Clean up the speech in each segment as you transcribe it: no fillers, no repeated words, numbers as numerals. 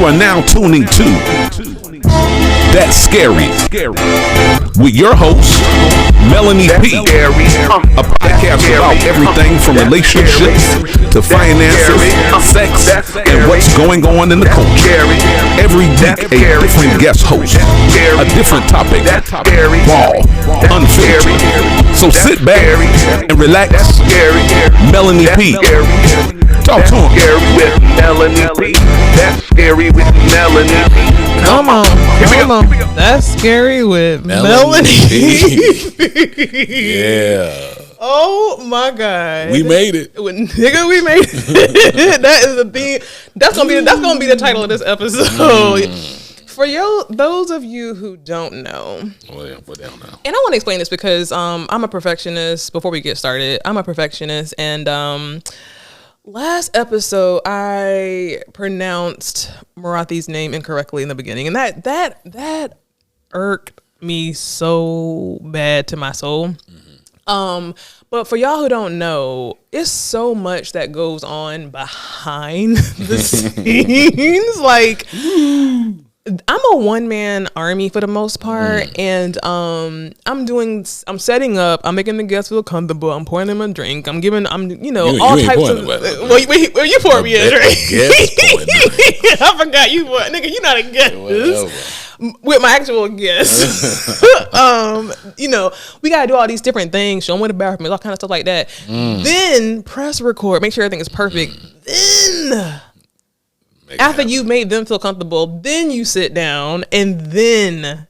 are now tuning to That's Scary with your host, Melanie P. A podcast about everything from relationships to finances, sex, and what's going on in the culture. Every week, a different guest host, a different topic, raw, unfiltered. So sit back and relax. Melanie P. Talk to him. With Melanie P. That's scary with Melanie P. Come on. That's scary with Melanie P. Yeah. Oh my God. We made it. Nigga, we made it. That is the thing. That's gonna be the title of this episode. For those of you who don't know, and I want to explain this because I'm a perfectionist. Before we get started, I'm a perfectionist, and last episode I pronounced Marathi's name incorrectly in the beginning, and that irked me so bad to my soul. But for y'all who don't know, it's so much that goes on behind the scenes. Like, I'm a one-man army for the most part, and I'm setting up, I'm making the guests feel comfortable, I'm pouring them a drink, all types of, well, you poured me a drink. I forgot you poured, nigga, you not a guest. With my actual guests. We gotta do all these different things, show them where the bathroom is, all kind of stuff like that. Then press record, make sure everything is perfect. Then after you've made them feel comfortable, then you sit down and then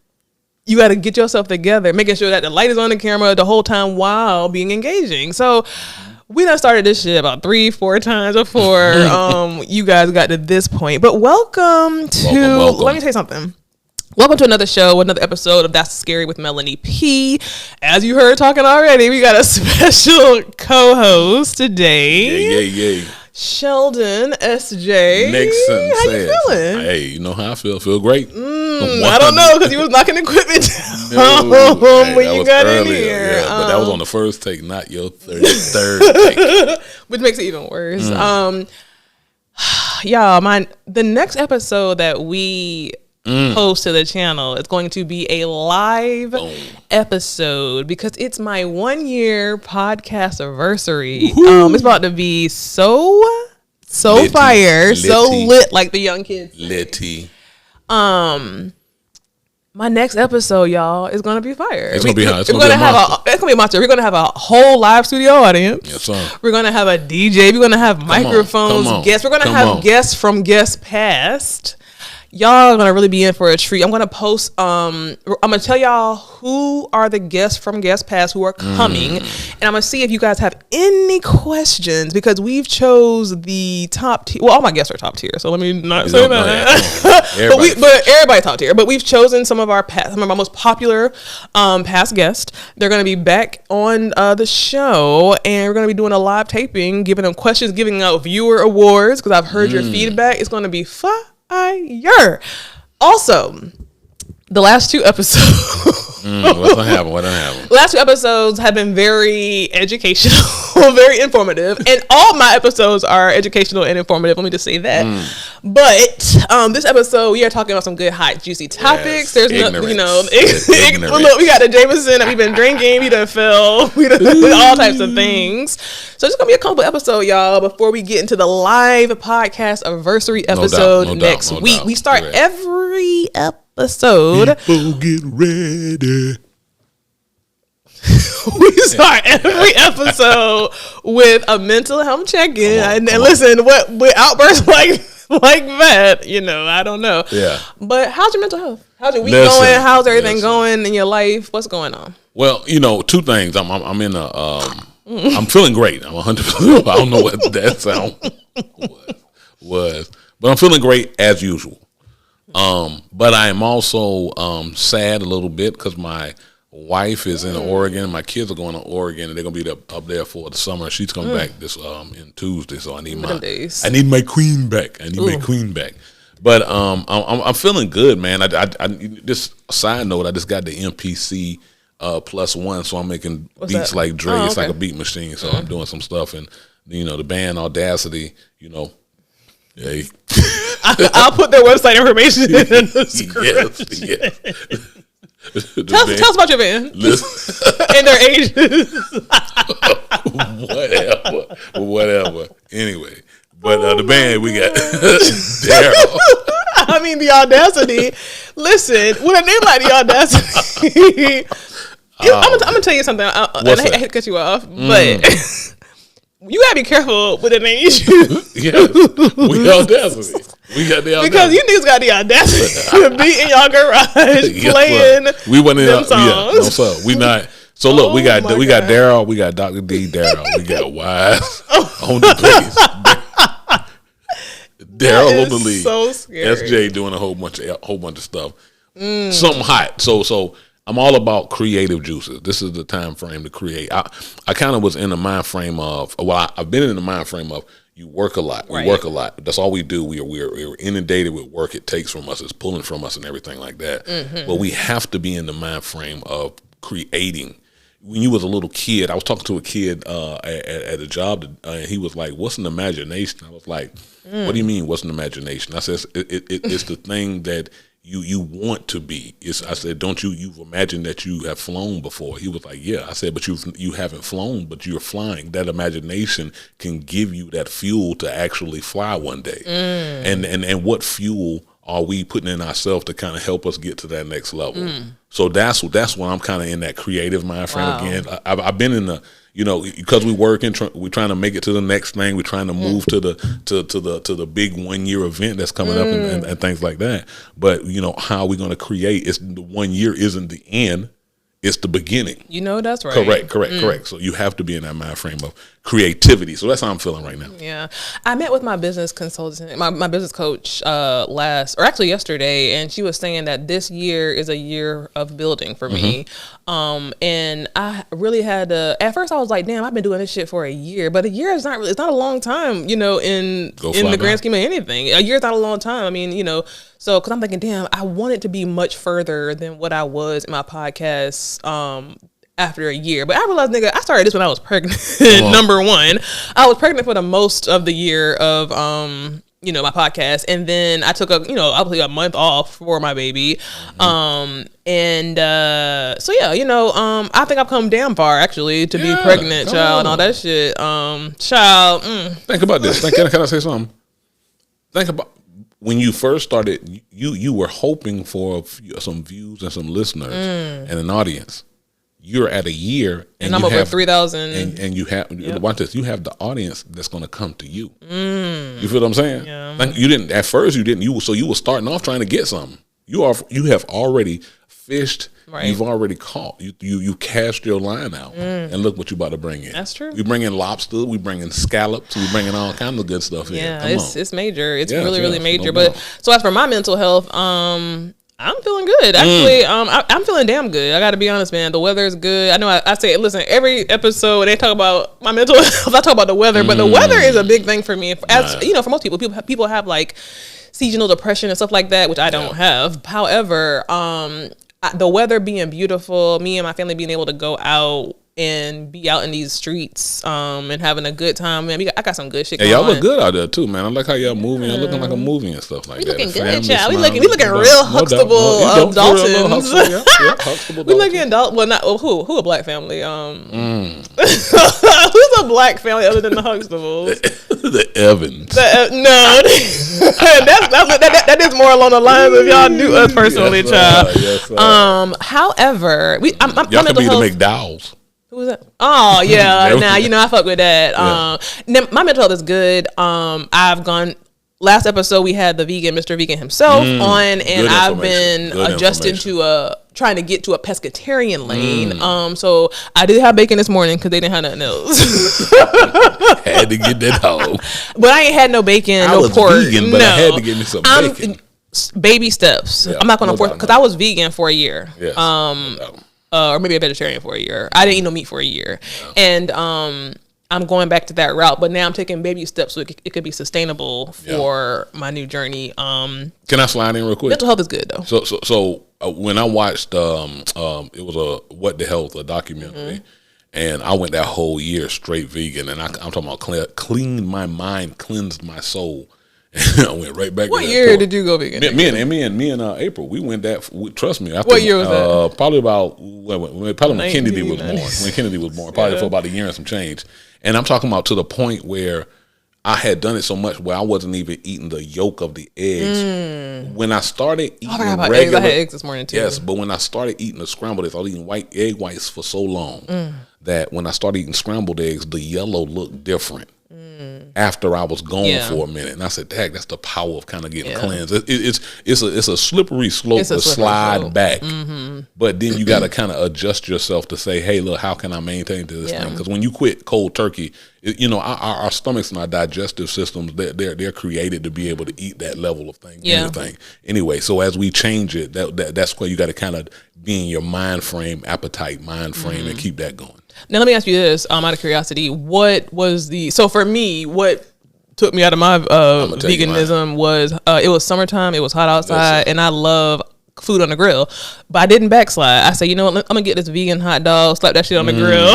you got to get yourself together, making sure that the light is on the camera the whole time while being engaging. So we done started this shit about 3-4 times before you guys got to this point. But welcome. Let me tell you something. Welcome to another show, another episode of That's Scary with Melanie P. As you heard talking already, we got a special co-host today. Yeah. Sheldon S.J. Nixon. How you feeling? Hey, you know how I feel. Feel great. I don't know, because you was knocking equipment down when you got in here. Yeah, but that was on the first take, not your third take. Which makes it even worse. Y'all, the next episode that we post to the channel is going to be a live episode because it's my 1-year podcastiversary. It's about to be so litty, fire, so lit, like the young kids say. Litty. My next episode, y'all, is gonna be fire. It's gonna be hot. It's gonna be a monster. We're gonna have a whole live studio audience. Yes, sir. We're gonna have a DJ. We're gonna have microphones, guests. We're gonna have guests from guests past. Y'all are gonna really be in for a treat. I'm gonna post. I'm gonna tell y'all who are the guests from guests past who are coming, and I'm gonna see if you guys have any questions because we've chose the top tier. Well, all my guests are top tier, so let me not say that. But everybody top tier. But we've chosen some of our most popular past guests. They're gonna be back on the show, and we're gonna be doing a live taping, giving them questions, giving out viewer awards because I've heard your feedback. It's gonna be fun. Also, the last 2 episodes. What happened? The last 2 episodes have been very educational, very informative, and all my episodes are educational and informative. Let me just say that. But this episode, we are talking about some good, hot, juicy topics. Yes, There's look, we got the Jameson that we've been drinking. We done fell. We done all types of things. So it's gonna be a couple episode, y'all. Before we get into the live podcast anniversary episode next week, we start every episode. People get ready. We start every episode with a mental health check-in, and listen, with outbursts like that, I don't know. Yeah. But how's your mental health? How's your week going? How's everything going in your life? What's going on? Well, 2 things. I'm in a. I'm feeling great. I'm 100%. I don't know what that sound was, but I'm feeling great as usual. But I am also sad a little bit because my wife is in Oregon. My kids are going to Oregon, and they're gonna be up there for the summer. She's coming back this in Tuesday, so I need my queen back. My queen back. But I'm feeling good, man. I just a side note. I just got the MPC +1, so I'm making beats like Dre. It's like a beat machine. So I'm doing some stuff, and the band Audacity, Hey. I'll put their website information in the description. Yes. Tell us about your band and their ages. Whatever. Anyway, but the band we got Daryl. I mean, the audacity. Listen, with a name like the audacity, I'm gonna tell you something. And I hate to cut you off, but you gotta be careful with the name you choose. Yes, we audacity. We got the audacity because you niggas got the audacity to be in y'all garage playing. We went in them songs. No, so we not. So look, we got Daryl, we got Dr. D, Daryl, we got Wise on the bass. Daryl on the lead. So scary. SJ doing a whole bunch of stuff. Something hot. So I'm all about creative juices. This is the time frame to create. I kind of was in the mind frame of, I've been in the mind frame of you work a lot. We work a lot. That's all we do. We're inundated with work. It takes from us. It's pulling from us and everything like that. Mm-hmm. But we have to be in the mind frame of creating. When you was a little kid, I was talking to a kid at a job, and he was like, "What's an imagination?" I was like, "What do you mean? What's an imagination?" I said, "It's the thing that you want to be." I said, "Don't you've imagined that you have flown before?" He was like, "Yeah." I said, "But you haven't flown, but you're flying. That imagination can give you that fuel to actually fly one day." And what fuel are we putting in ourselves to kind of help us get to that next level? So that's when I'm kind of in that creative mind frame again. I've been in the, because we working, we're trying to make it to the next thing. We're trying to move to the big 1 year event that's coming up and things like that. But how are we going to create? It's the 1 year isn't the end. It's the beginning. That's right. Correct. So you have to be in that mind frame of creativity. So that's how I'm feeling right now. Yeah. I met with my business consultant, my business coach yesterday, and she was saying that this year is a year of building for me. And I really had to, at first I was like, damn, I've been doing this shit for a year, but a year is not really, it's not a long time, in the grand scheme of anything. A year is not a long time. I mean, so, cause I'm thinking, damn, I want it to be much further than what I was in my podcast, after a year. But I realized, nigga, I started this when I was pregnant. Number one, I was pregnant for the most of the year of, my podcast. And then I took obviously a month off for my baby. I think I've come damn far actually to be pregnant, child, and all that shit. Think about this. Can I say something? Think about when you first started, you were hoping for some views and some listeners and an audience. You're at a year, and I'm over 3,000, and you have watch this. You have the audience that's going to come to you. You feel what I'm saying? Yeah. Like you didn't at first. You didn't. You were starting off trying to get something. You have already fished. Right. You've already caught. You cast your line out, and look what you about to bring in. That's true. We bring in lobster. We bring in scallops. We bring in all kinds of good stuff in. Yeah, it's major. It's really major. But so as for my mental health, I'm feeling good. Actually, I'm feeling damn good. I got to be honest, man. The weather is good. I know I say, listen, every episode they talk about my mental health. I talk about the weather, but the weather is a big thing for me. As for most people have like seasonal depression and stuff like that, which I don't have. However, the weather being beautiful, me and my family being able to go out and be out in these streets and having a good time, man. I got some good shit going on. Y'all look good out there too, man. I like how y'all moving. Y'all looking like a movie and stuff like that. We looking good, child. We looking real Huxtable Daltons. Huxtable. We looking Dalton. Well, not who a black family. Who's a black family other than the Huxtables? The Evans. No, that is more along the lines of y'all do us personally, child. However, y'all could be the McDowells. Who was that? Oh yeah, I fuck with that. My mental health is good. I've gone. Last episode we had the vegan, Mr. Vegan himself on, and I've been adjusting to trying to get to a pescatarian lane. So I did have bacon this morning because they didn't have nothing else. Had to get that home. But I ain't had no bacon, no pork. Vegan, but I had to get me some bacon. Baby steps. I'm not gonna force because I was vegan for a year. Yes, or maybe a vegetarian for a year. I didn't eat no meat for a year, and I'm going back to that route. But now I'm taking baby steps so it could be sustainable for my new journey. Can I slide in real quick? Mental health is good though. So when I watched, it was a What the Health, a documentary, and I went that whole year straight vegan, and I'm talking about cleaned my mind, cleansed my soul. I went right back. What year did you go vegan? Me and April, we went that. Trust me. After, what year was that? Probably about when Kennedy was born. When Kennedy was born, probably for about a year and some change. And I'm talking about to the point where I had done it so much where I wasn't even eating the yolk of the eggs. When I started eating regular eggs. I had eggs this morning too. Yes, but when I started eating the scrambled eggs, I was eating white egg whites for so long that when I started eating scrambled eggs, the yellow looked different. After I was gone for a minute, and I said, "Dang, that's the power of kind of getting cleansed." It's a slippery slope to slide back, but then you got to kind of adjust yourself to say, "Hey, look, how can I maintain this thing?" Because when you quit cold turkey, our stomachs and our digestive systems they're created to be able to eat that level of thing. Anything anyway. So as we change it, that's where you got to kind of be in your mind frame, and keep that going. Now let me ask you this, out of curiosity, so for me, what took me out of my veganism was it was summertime, it was hot outside, and I love food on the grill, but I didn't backslide. I said, you know what, I'm gonna get this vegan hot dog, slap that shit on the grill.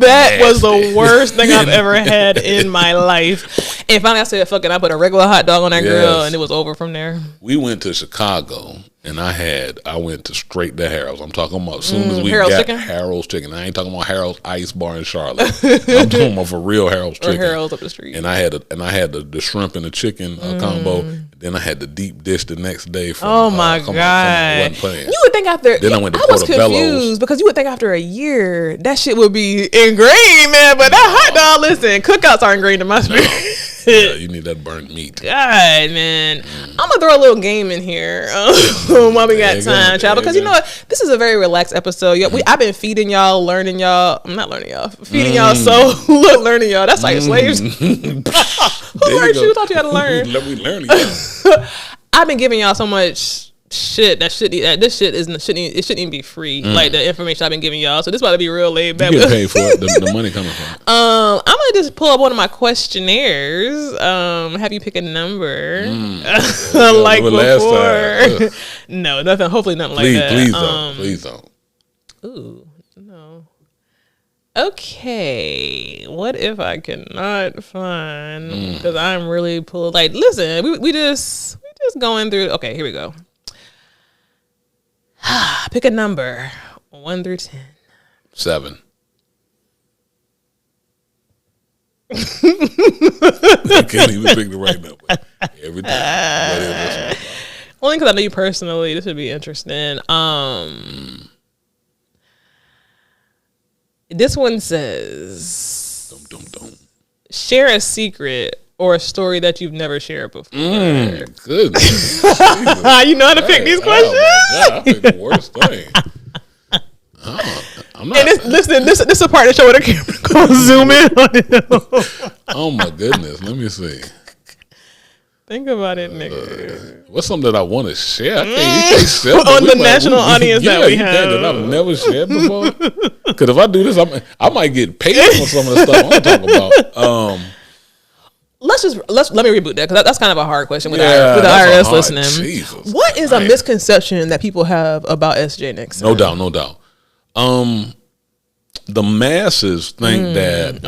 That was the worst thing I've ever had in my life. And finally I said, fuck it, I put a regular hot dog on that grill, and it was over from there. We went to Chicago, and I went to straight to Harold's. I'm talking about as soon as we Harold's got chicken? Harold's chicken. I ain't talking about Harold's Ice Bar in Charlotte. I'm talking about for real Harold's chicken. Or Harold's up the street. And I had the shrimp and the chicken combo. Then I had the deep dish the next day. From, oh my God! You would think after then I went to I was confused because you would think after a year that shit would be ingrained, man. But that hot dog, listen, cookouts are ingrained in my spirit. Yeah, you need that burnt meat. God, man. I'm gonna throw a little game in here while we got time, child. Because you know what? This is a very relaxed episode. I've been feeding y'all, learning y'all. I'm not learning y'all. Feeding y'all so learning y'all. That's like slaves. Who learned you? Taught you how to learn. Let me learn y'all. I've been giving y'all so much shit this shouldn't even be free. Like the information I've been giving y'all. So this about to be real laid back. You get paid for it. The money coming from. I'm gonna just pull up one of my questionnaires. Have you pick a number? Like before. No, nothing. Hopefully nothing like that. Please don't. Ooh, no. Okay, what if I cannot find? Because I'm really pulled. Like, listen, we just going through. Okay, here we go. Pick a number, 1 through 10. 7. I can't even pick the right number every time. Only because I know you personally. This would be interesting. This one says, share a secret or a story that you've never shared before. Goodness. You know how to pick these questions? Oh my God, I picked the worst thing. I'm not. And listen, this is a part of the show where the camera goes zoom in on it. Oh my goodness. Let me see. Think about it, nigga. What's something that I want to share? I can't share on the national audience that we have. That I've never shared before. Because if I do this, I might get paid for some of the stuff I'm talking about. Let me reboot that because that's kind of a hard question with the IRS listening. Jesus what is a misconception that people have about SJ Nixon? No doubt. The masses think that,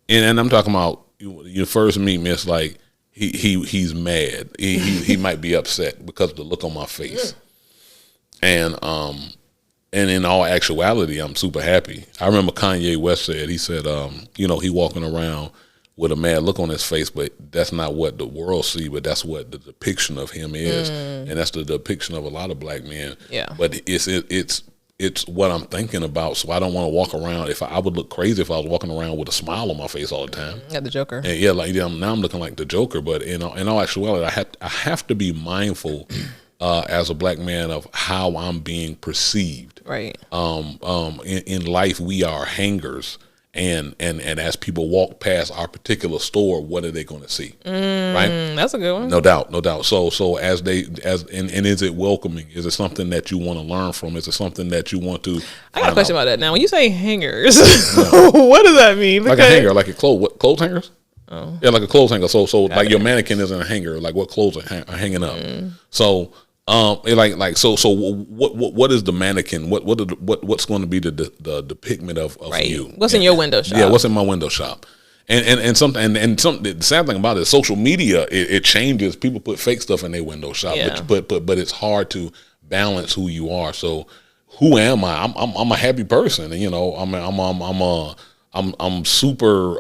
and I'm talking about your first meet me. It's like he's mad. He might be upset because of the look on my face, and in all actuality, I'm super happy. I remember Kanye West said he walking around with a mad look on his face, but that's not what the world see, but that's what the depiction of him is, and that's the depiction of a lot of black men. Yeah, but it's what I'm thinking about, so I don't want to walk around. If I would look crazy if I was walking around with a smile on my face all the time. Yeah, the Joker. And now I'm looking like the Joker. But in all actuality, I have to be mindful as a black man of how I'm being perceived. Right. In life, we are hangers. And as people walk past our particular store, what are they going to see? Right? That's a good one. No doubt. So and is it welcoming? Is it something that you want to learn from? Is it something that you want to? I got a question about that. Now, when you say hangers, what does that mean? Like a hanger, like a clothes hangers. Oh. Yeah, like a clothes hanger. So like your mannequin isn't a hanger. Like what clothes are hanging up? So. What is the mannequin? What's going to be the depiction of right. you? What's in your window shop? Yeah, what's in my window shop? The sad thing about it, social media, it changes. People put fake stuff in their window shop, but it's hard to balance who you are. So who am I? I'm a happy person, and you know, I'm super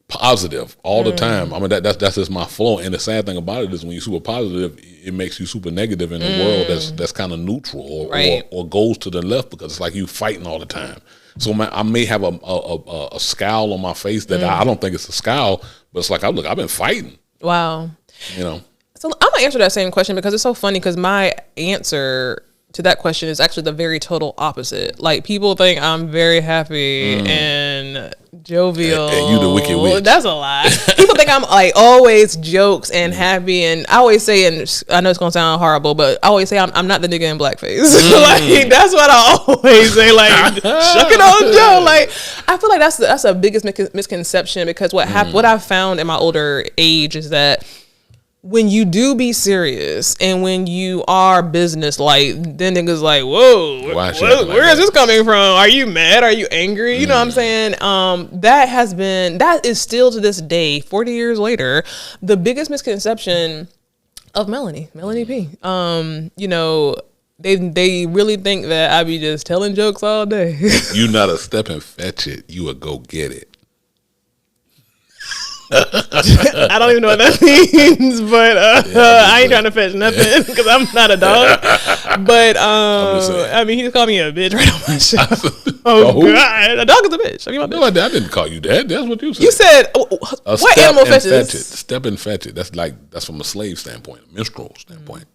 positive all the time. I mean, that's just my flow. And the sad thing about it is when you're super positive, it makes you super negative in a world that's kind of neutral or goes to the left, because it's like you fighting all the time. So I may have a scowl on my face that I don't think it's a scowl, but it's like, I've been fighting. Wow. You know. So I'm gonna answer that same question because it's so funny, because my answer to that question is actually the very total opposite. Like, people think I'm very happy and jovial. And you the wicked witch. That's a lie. People think I'm like always jokes and happy, and I always say, and I know it's gonna sound horrible, but I always say I'm not the nigga in blackface. Like, that's what I always say. Like, shuck it on Joe. Like, I feel like that's a biggest misconception, because what I've found in my older age is that when you do be serious and when you are business like, then niggas like, whoa, where is this coming from? Are you mad? Are you angry? You know what I'm saying? That is still to this day, 40 years later, the biggest misconception of Melanie P. You know, they really think that I be just telling jokes all day. You not a step and fetch it. You a go get it. I don't even know what that means, but I ain't trying to fetch nothing because I'm not a dog. But I mean, he just called me a bitch right on my show. God, a dog is a bitch. I mean, no, I didn't call you that. That's what you said. You said what animal fetches? Step and fetch it. That's from a slave standpoint, a minstrel standpoint.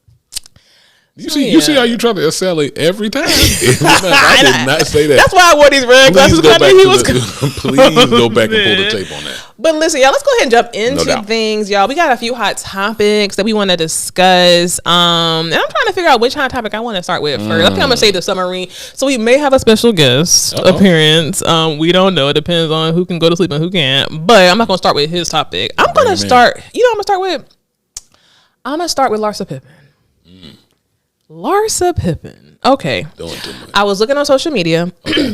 You see how you try to sell it every time. I did not say that. That's why I wore these red glasses. Please go back and pull the tape on that. But listen, y'all, let's go ahead and jump into things, y'all. We got a few hot topics that we want to discuss. And I'm trying to figure out which hot topic I want to start with first. I think I'm gonna say the submarine. So we may have a special guest appearance. We don't know. It depends on who can go to sleep and who can't. But I'm not gonna start with his topic. I'm gonna start with Larsa Pipen. Larsa Pipen. Okay. I was looking on social media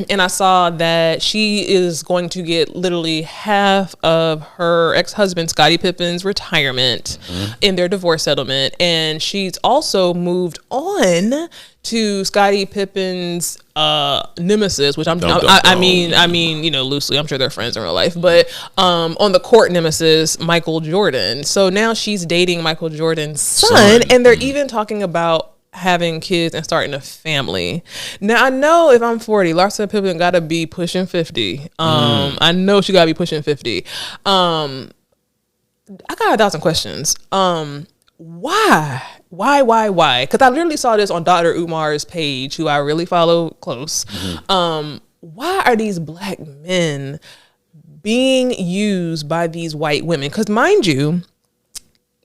and I saw that she is going to get literally half of her ex-husband Scottie Pippen's retirement in their divorce settlement. And she's also moved on to Scottie Pippen's nemesis, which I mean, you know, loosely. I'm sure they're friends in real life, but on the court nemesis, Michael Jordan. So now she's dating Michael Jordan's son. And they're even talking about having kids and starting a family. Now I know if I'm 40, Larsa Pippen gotta be pushing 50. I know she gotta be pushing 50. I got 1,000 questions. Why? Because I literally saw this on Dr. Umar's page, who I really follow close. Why are these black men being used by these white women? Because mind you,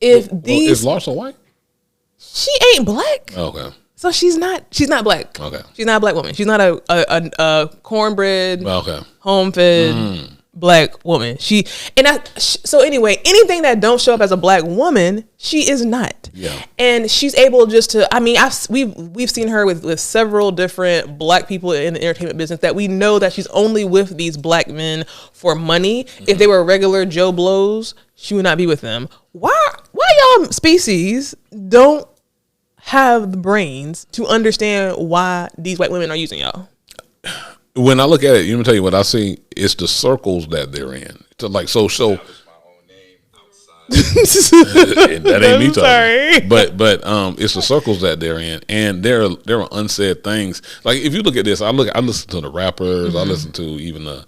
is Larsa white? She ain't black. Okay. So she's not black. Okay. She's not a black woman. She's not a cornbread, home-fed black woman. So anyway, anything that don't show up as a black woman, she is not. Yeah. And she's able just to, I mean, we've seen her with several different black people in the entertainment business that we know that she's only with these black men for money. If they were regular Joe Blows, she would not be with them. Why y'all species don't have the brains to understand why these white women are using y'all? When I look at it, let me tell you what I see. It's the circles that they're in. So that ain't me talking. But it's the circles that they're in, and there are unsaid things. Like if you look at this, I listen to the rappers, I listen to even the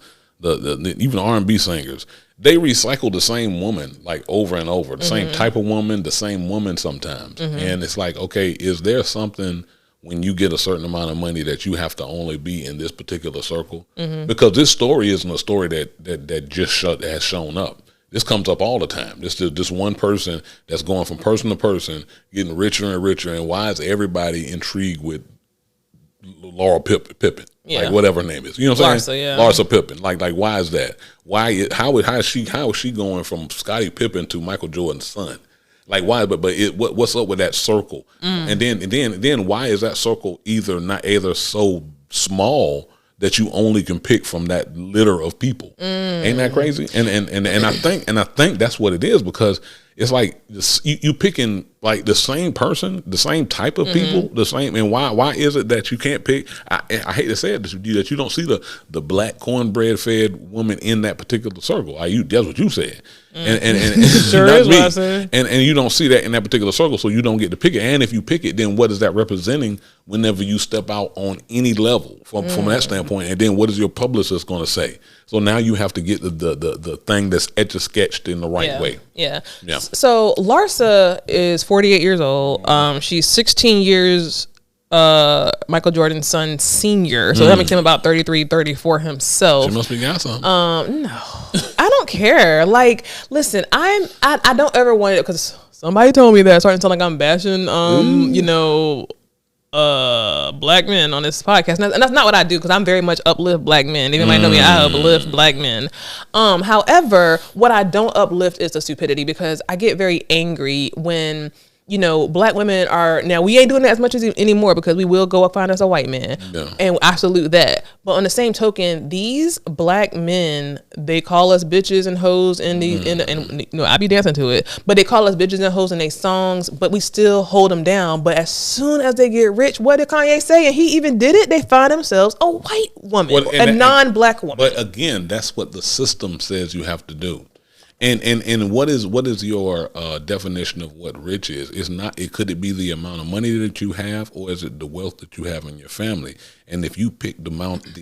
R&B singers. They recycle the same woman like over and over, the same type of woman, the same woman sometimes. And it's like, okay, is there something when you get a certain amount of money that you have to only be in this particular circle? Because this story isn't a story that just has shown up. This comes up all the time. This one person that's going from person to person, getting richer and richer. And why is everybody intrigued with Laura Pippen? Yeah. Like whatever her name is, you know what I'm saying? Larsa Pippen. Like why is that? How is she going from Scottie Pippen to Michael Jordan's son? Like why? But what's up with that circle? And then why is that circle either so small that you only can pick from that litter of people. Ain't that crazy? And I think that's what it is, because it's like you picking like the same person, the same type of people, the same. And why is it that you can't pick? I hate to say it, that you don't see the black cornbread fed woman in that particular circle. That's what you said. And sure is what I said. And you don't see that in that particular circle, so you don't get to pick it. And if you pick it, then what is that representing whenever you step out on any level from that standpoint? And then what is your publicist going to say? So now you have to get the thing that's etch-a-sketched in the right way. Yeah. So Larsa is 48 years old. She's 16 years Michael Jordan's son senior. So that makes him about 33, 34 himself. She must be got something. No. I don't care. Like, listen, I don't ever want it, because somebody told me that, starting to sound like I'm bashing black men on this podcast, and that's not what I do, because I'm very much uplift black men. Even might know me, I uplift black men. However, what I don't uplift is the stupidity, because I get very angry when black women are, now we ain't doing that as much as anymore, because we will go find us a white man, and I salute that. But on the same token, these black men, they call us bitches and hoes and I be dancing to it, but they call us bitches and hoes in their songs, but we still hold them down. But as soon as they get rich, what did Kanye say? And he even did it. They find themselves a white woman, a non-black woman. But again, that's what the system says you have to do. And what is your definition of what rich is? It's not. Could it be the amount of money that you have, or is it the wealth that you have in your family? And if you pick the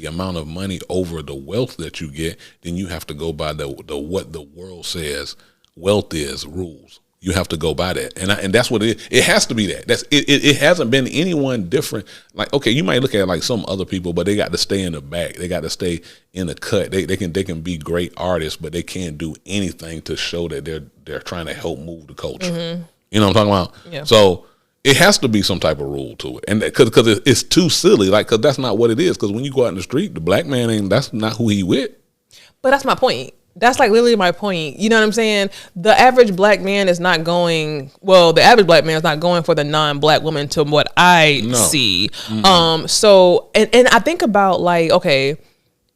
amount of money over the wealth that you get, then you have to go by the what the world says wealth is rules. You have to go by that, and that's what it is. It has to be that. It hasn't been anyone different. Like, okay, you might look at like some other people, but they got to stay in the back. They got to stay in the cut. They can be great artists, but they can't do anything to show that they're trying to help move the culture. You know what I'm talking about? Yeah. So it has to be some type of rule to it, and because it's too silly. Like, because that's not what it is. Because when you go out in the street, the black man that's not who he with. But that's my point. That's like literally my point. You know what I'm saying? The average black man is not going, the average black man is not going for the non-black woman to what I see. So, and I think about like, okay,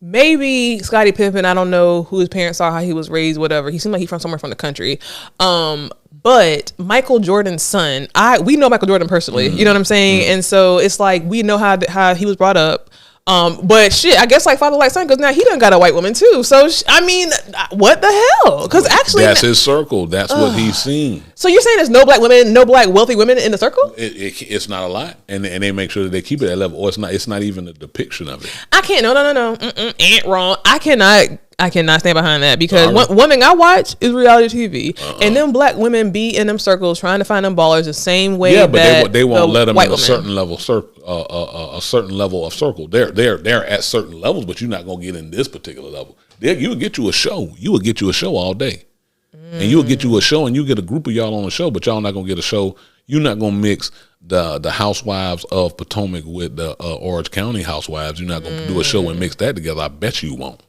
maybe Scottie Pippen, I don't know who his parents are, how he was raised, whatever. He seemed like he's from somewhere from the country. But Michael Jordan's son, we know Michael Jordan personally, you know what I'm saying? And so it's like, we know how he was brought up. But shit, I guess like father like son, because now he done got a white woman too. So I mean, what the hell? Because actually, that's his circle. That's what he's seen. So you're saying there's no black women, no black wealthy women in the circle? It's not a lot, and they make sure that they keep it at that level, or it's not even a depiction of it. I can't. No. Ain't wrong. I cannot stand behind that, because one thing I watch is reality TV, and them black women be in them circles trying to find them ballers the same way. Yeah, but they won't let them in a certain level a certain level of circle. They're at certain levels, but you're not gonna get in this particular level. You would get you a show. You would get you a show all day, and you would get you a show, and you get a group of y'all on a show, but y'all not gonna get a show. You're not gonna mix the housewives of Potomac with the Orange County housewives. You're not gonna do a show and mix that together. I bet you won't.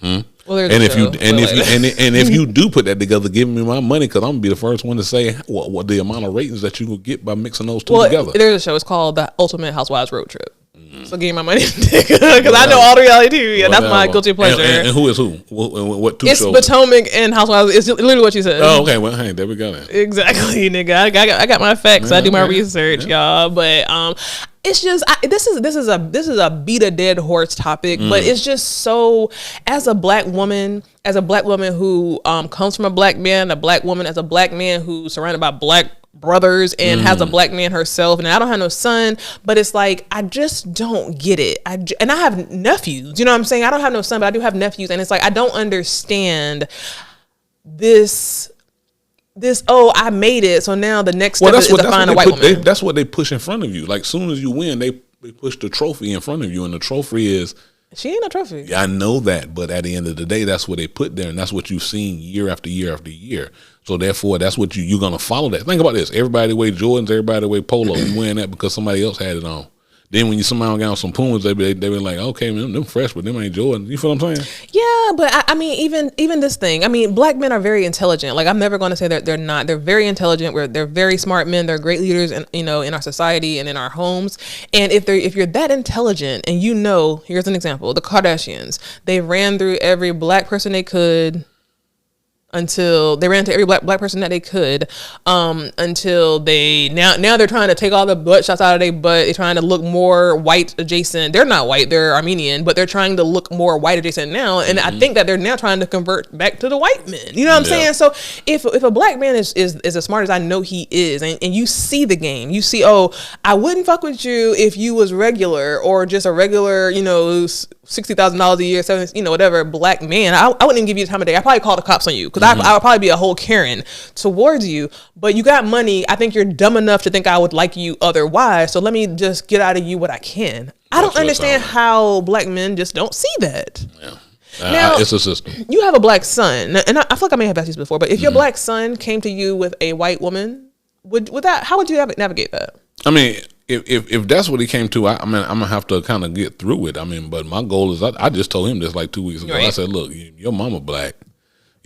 Well, if you do put that together, give me my money, because I'm gonna be the first one to say what the amount of ratings that you will get by mixing those two together. There's a show. It's called The Ultimate Housewives Road Trip. So give me my money, because I know all the reality TV, and that's my guilty pleasure. And who is who? What two shows? It's Potomac and Housewives. It's literally what you said. Oh, okay. Well, hey, there we go then. Exactly, nigga. I got my facts. I do my research, y'all. But it's just this is a beat a dead horse topic, but it's just so, as a black woman who comes from a black man, a black woman as a black man who's surrounded by black brothers and has a black man herself, and I don't have no son, but it's like, I just don't get it. And I have nephews, you know what I'm saying? I don't have no son, but I do have nephews, and it's like, I don't understand this I made it, so now the next step is to find a white woman. That's what they push in front of you. Like, soon as you win, they push the trophy in front of you, and the trophy is, she ain't no trophy. Yeah, I know that, but at the end of the day, that's what they put there, and that's what you've seen year after year after year. So therefore, that's what you're gonna follow that. Think about this: everybody wear Jordans, everybody wear Polo. You wearing that because somebody else had it on. Then when you somehow got on some Pumas, they be like, okay, man, them fresh, but them ain't Jordan. You feel what I'm saying? Yeah, but I mean, even this thing. I mean, black men are very intelligent. Like, I'm never going to say that they're not. They're very intelligent. They're very smart men. They're great leaders, in our society and in our homes. And if you're that intelligent, and here's an example: the Kardashians. They ran through every black person they could. Until they ran into every black person that they could, until they now they're trying to take all the butt shots out of their butt. They're trying to look more white adjacent. They're not white, they're Armenian, but they're trying to look more white adjacent now. And I think that they're now trying to convert back to the white men. You know what I'm saying? So if a black man is as smart as I know he is, and you see the game, you see, I wouldn't fuck with you if you was regular or just a regular, $60,000 a year, whatever, black man. I wouldn't even give you the time of day. I'd probably call the cops on you because I would probably be a whole Karen towards you. But you got money. I think you're dumb enough to think I would like you otherwise. So let me just get out of you what I can. I don't understand how black men just don't see that. Yeah. Now, it's a system. You have a black son, and I feel like I may have asked this before, but if your black son came to you with a white woman, how would you navigate that? I mean, if that's what he came to, I'm gonna have to kind of get through it. I mean, but my goal is, I just told him this like 2 weeks ago. Right. I said, look, your mama black.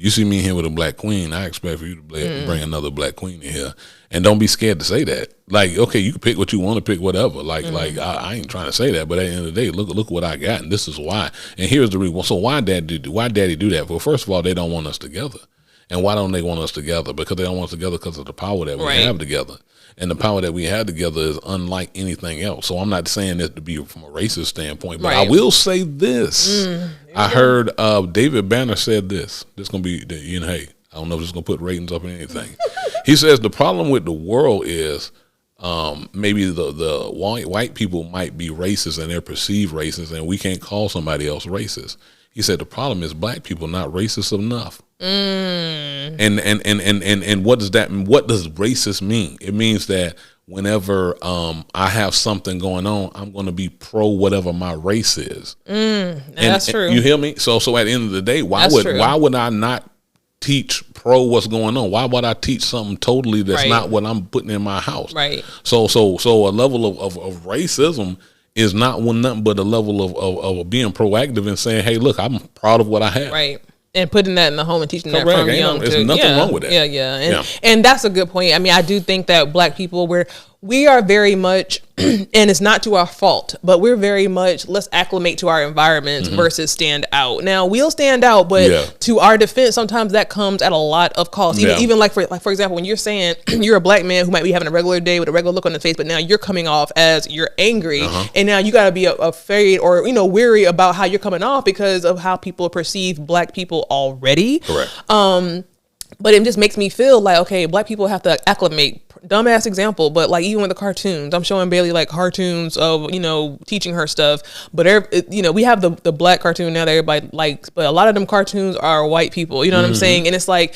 You see me here with a black queen. I expect for you to bring another black queen in here, and don't be scared to say that. Like, okay, you can pick what you want to pick, whatever. Like I ain't trying to say that, but at the end of the day, look what I got, and this is why. And here's the reason. So why daddy do that? Well, first of all, they don't want us together. And why don't they want us together? Because they don't want us together because of the power that we have together. And the power that we have together is unlike anything else. So I'm not saying this to be from a racist standpoint, but I will say this. I heard David Banner said this. This is going to be, hey, I don't know if it's going to put ratings up or anything. He says the problem with the world is maybe the white people might be racist and they're perceived racist, and we can't call somebody else racist. He said the problem is black people not racist enough. And what does that mean? What does racist mean? It means that whenever I have something going on, I'm going to be pro whatever my race is. That's true. You hear me? So at the end of the day, why would I not teach pro what's going on? Why would I teach something totally that's not what I'm putting in my house? Right. So a level of racism is not nothing but a level of being proactive and saying, hey, look, I'm proud of what I have. Right. And putting that in the home and teaching that from young. There's nothing wrong with that. Yeah. And that's a good point. I mean, I do think that black people, we are very much, and it's not to our fault, but we're very much, let's acclimate to our environments versus stand out. Now, we'll stand out, but to our defense, sometimes that comes at a lot of cost. Even like for example, when you're saying you're a black man who might be having a regular day with a regular look on the face, but now you're coming off as you're angry, and now you got to be afraid or weary about how you're coming off because of how people perceive black people already. Correct. But it just makes me feel like, okay, black people have to acclimate. Dumbass example, but like even with the cartoons, I'm showing Bailey like cartoons of, teaching her stuff. But, we have the black cartoon now that everybody likes, but a lot of them cartoons are white people. You know what I'm saying? And it's like,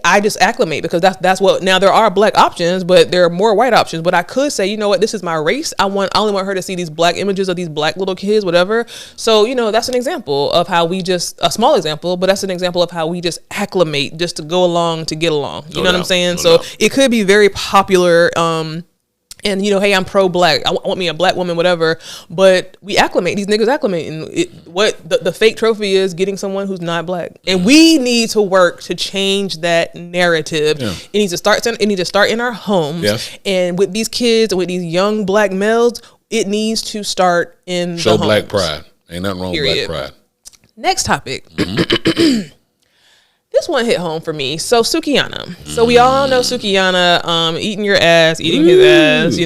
I just acclimate because that's what, now there are black options, but there are more white options. But I could say, you know what, this is my race. I only want her to see these black images of these black little kids, whatever. So, that's an example of how a small example, but that's an example of how we just acclimate just to go along, to get along. You know what I'm saying? So it could be very popular, and, hey, I'm pro-black. I want me a black woman, whatever. But we acclimate. These niggas acclimate. And what the fake trophy is getting someone who's not black. And we need to work to change that narrative. Yeah. It needs to start in our homes. Yes. And with these kids and with these young black males, it needs to start in the homes. Show black pride. Ain't nothing wrong with black pride. Next topic. This one hit home for me. So Sukihana. So we all know Sukihana, eating your ass, eating his ass.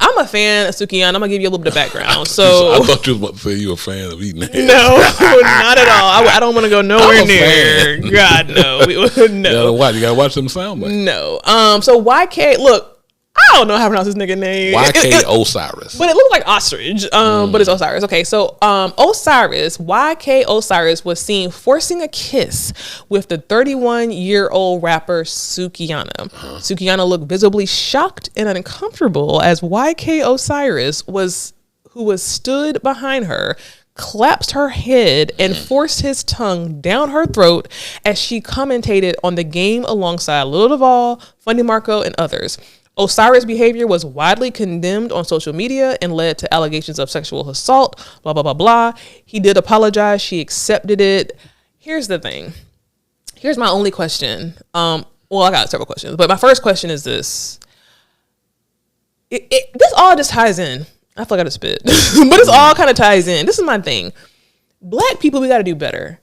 I'm a fan of Sukihana. I'm gonna give you a little bit of background. So I thought you was about to say you were a fan of eating ass. No, not at all. I don't want to go nowhere near. God, no. No. Why? You gotta watch them sound bites. No. So YK, look, I don't know how to pronounce this nigga name. YK Osiris. But it looks like ostrich. But it's Osiris. Okay, so YK Osiris was seen forcing a kiss with the 31-year-old rapper Sukihana. Sukihana looked visibly shocked and uncomfortable as YK Osiris who was stood behind her, collapsed her head and forced his tongue down her throat as she commentated on the game alongside Lil Duval, Funny Marco, and others. Osiris' behavior was widely condemned on social media and led to allegations of sexual assault, blah, blah, blah, blah. He did apologize. She accepted it. Here's the thing. Here's my only question. Well, I got several questions, but my first question is this. This all just ties in. I feel like I gotta spit. But this all kind of ties in. This is my thing. Black people, we got to do better.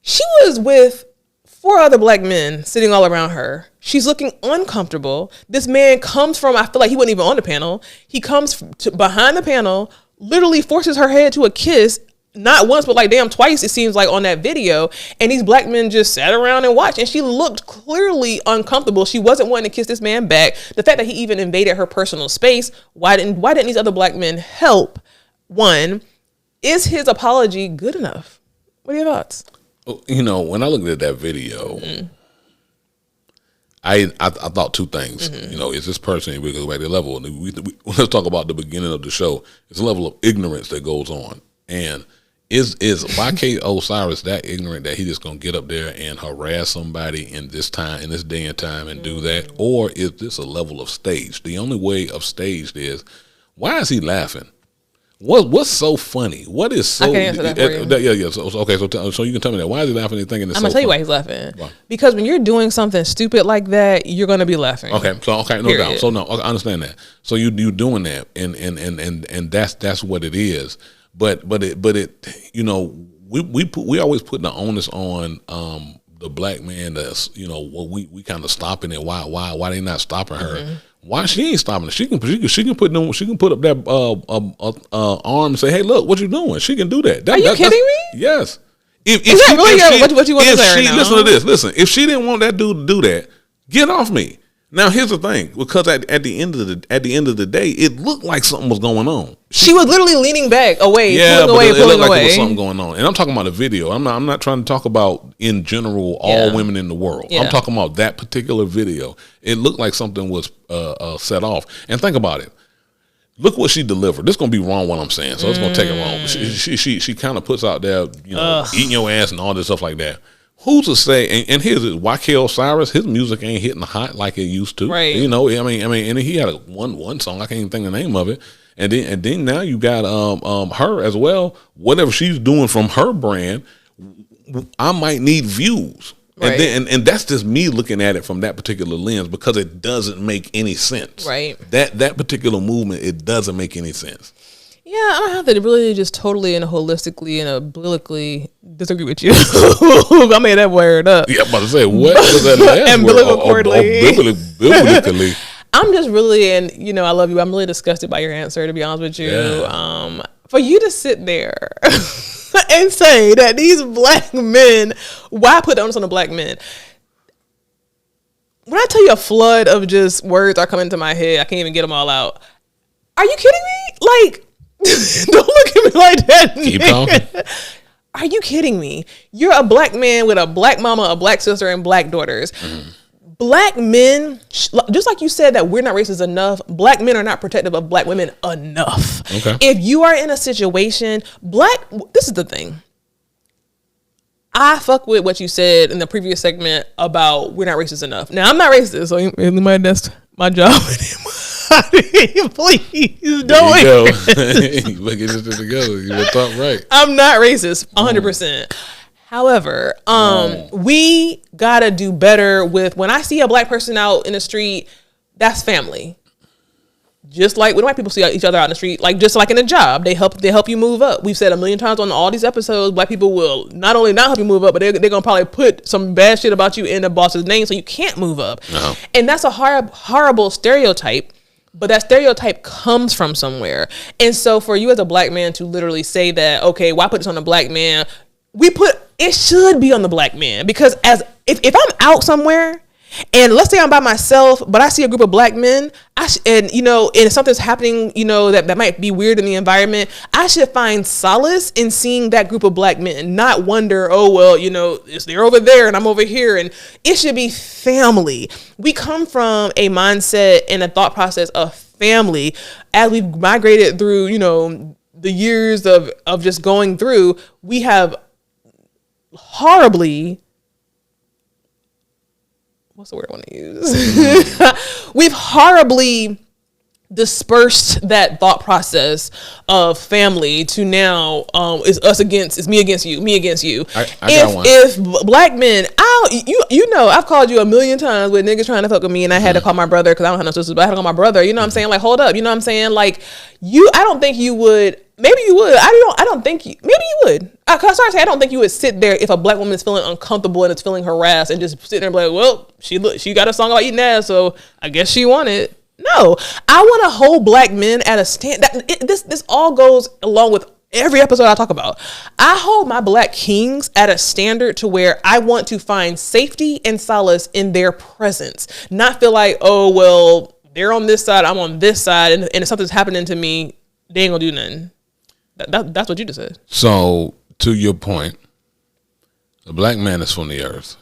She was with 4 other black men sitting all around her. She's looking uncomfortable. This man comes from, I feel like he wasn't even on the panel. He comes behind the panel, literally forces her head to a kiss, not once, but like damn twice, it seems like on that video. And these black men just sat around and watched. And she looked clearly uncomfortable. She wasn't wanting to kiss this man back. The fact that he even invaded her personal space, why didn't these other black men help? One, is his apology good enough? What are your thoughts? You know, when I looked at that video, I thought 2 things. You know, is this person, we go back to the level, let's talk about the beginning of the show. It's a level of ignorance that goes on. And is YK Osiris that ignorant that he just gonna get up there and harass somebody in this day and time and do that? Or is this a level of stage? The only way of staged is, why is he laughing? What's so funny? What is so? I can answer that for you. Yeah. So you can tell me that. Why is he laughing and thinking it's I'm gonna tell you why he's laughing. Why? Because when you're doing something stupid like that, you're gonna be laughing. Okay, no doubt. So I understand that. So you doing that, and that's what it is. But it you know, we always put the onus on the black man that's, you know, we kind of stopping it. Why they not stopping her? Why she ain't stopping it? She can put up that arm and say, "Hey, look, what you doing?" She can do that. Are you kidding me? Yes. Is that really what you want to say right now? Listen to this. Listen, if she didn't want that dude to do that, get off me. Now here's the thing, because at the end of the day, it looked like something was going on. She was literally leaning back, pulling away. It looked like there was something going on. And I'm talking about a video. I'm not trying to talk about in general all women in the world. Yeah. I'm talking about that particular video. It looked like something was set off. And think about it. Look what she delivered. This is gonna be wrong what I'm saying, so it's gonna take it wrong. She kind of puts out there, you know, eating your ass and all this stuff like that. Who's to say? And here's it. YK Osiris, his music ain't hitting hot like it used to. Right. You know, I mean, and he had one song. I can't even think of the name of it. And then now you got her as well. Whatever she's doing from her brand, I might need views. Right. And that's just me looking at it from that particular lens, because it doesn't make any sense. Right. That particular movement, it doesn't make any sense. Yeah, I have to really just totally and holistically and obliquely disagree with you. I made that word up. Yeah, I'm about to say, what was that last word? Biblically. I'm just really, and you know, I love you. I'm really disgusted by your answer, to be honest with you. Yeah. For you to sit there and say that these black men, why put the onus on the black men? When I tell you a flood of just words are coming to my head, I can't even get them all out. Are you kidding me? Like, don't look at me like that. Keep talking. Are you kidding me? You're a black man with a black mama, a black sister, and black daughters. Black men, just like you said that we're not racist enough, black men are not protective of black women enough. Okay. If you are in a situation, this is the thing. I fuck with what you said in the previous segment about we're not racist enough. Now, I'm not racist, so that's my job. Please don't. You better get this together. You were thought right. I'm not racist, 100%. However, we gotta do better with, when I see a black person out in the street, that's family. Just like when white people see each other out in the street, like just like in a job, they help you move up. We've said a million times on all these episodes, black people will not only not help you move up, but they're gonna probably put some bad shit about you in the boss's name so you can't move up. And that's a horrible stereotype. But that stereotype comes from somewhere. And so for you as a black man to literally say that, okay, why put this on the black man? It should be on the black man, because if I'm out somewhere and let's say I'm by myself, but I see a group of black men, and something's happening, that might be weird in the environment, I should find solace in seeing that group of black men, not wonder, they're over there and I'm over here. And it should be family. We come from a mindset and a thought process of family as we've migrated through, the years of just going through. We have horribly what's the word I want to use? We've horribly dispersed that thought process of family to now it's me against you. I got one. If black men, I've called you a million times with niggas trying to fuck with me, and I had to call my brother because I don't have no sisters, but I had to call my brother. You know what I'm saying? Like, hold up. You know what I'm saying? Like, I don't think you would. Maybe you would. I don't think you. Maybe you would. I don't think you would sit there if a black woman is feeling uncomfortable and is feeling harassed and just sit there and be like, well, she got a song about eating ass, so I guess she won it. No, I want to hold black men at a stand. This all goes along with every episode I talk about. I hold my black kings at a standard to where I want to find safety and solace in their presence, not feel like, oh, well, they're on this side, I'm on this side, and if something's happening to me, they ain't gonna do nothing. That's what you just said. So, to your point, the black man is from the earth.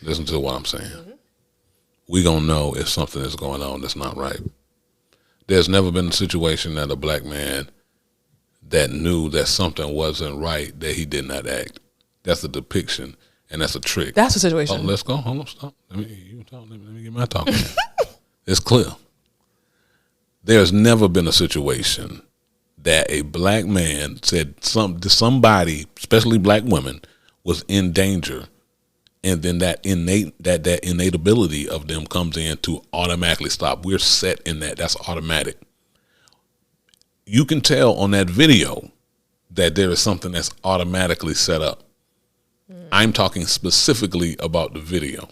Listen to what I'm saying. We gonna know if something is going on that's not right. There's never been a situation that a black man that knew that something wasn't right that he did not act. That's a depiction, and that's a trick. That's the situation. Oh, let's go. Hold on, stop. Let me get my talk. It's clear. There's never been a situation that a black man said somebody, especially black women, was in danger, and then that innate ability of them comes in to automatically stop. We're set in that. That's automatic. You can tell on that video that there is something that's automatically set up. I'm talking specifically about the video.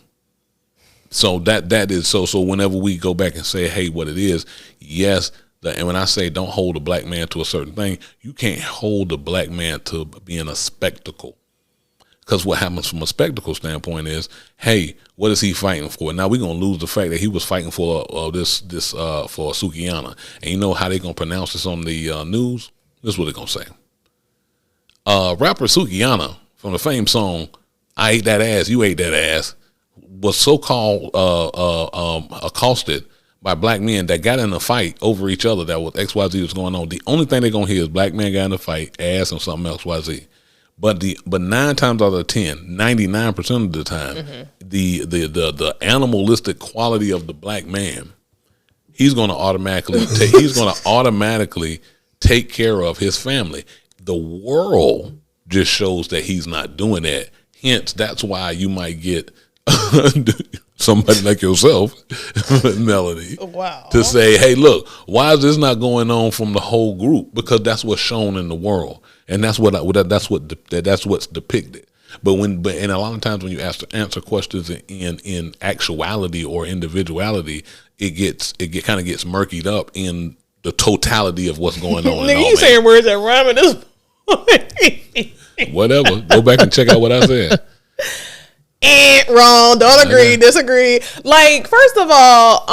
So that is so whenever we go back and say, hey, what it is, yes, and when I say don't hold a black man to a certain thing, you can't hold a black man to being a spectacle. Because what happens from a spectacle standpoint is, hey, what is he fighting for? Now we're gonna lose the fact that he was fighting for this for Sukihana, and you know how they gonna pronounce this on the news? This is what they're gonna say. Rapper Sukihana from the famed song "I Ate That Ass, You Ate That Ass" was so-called accosted by black men that got in a fight over each other. That was XYZ was going on. The only thing they're gonna hear is black men got in a fight, ass, and something else XYZ. But 9 times out of 10, 99% of the time, the animalistic quality of the black man, he's going to automatically take care of his family. The world just shows that he's not doing that. Hence, that's why you might get somebody like yourself, Melody, to say, "Hey, look, why is this not going on from the whole group?" Because that's what's shown in the world. And that's what's depicted. But and a lot of times when you answer questions in actuality or individuality, it kind of gets murkied up in the totality of what's going on. Nigga, you saying words that rhyme at this point. Whatever. Go back and check out what I said. Wrong. Don't agree. Disagree. Like, first of all,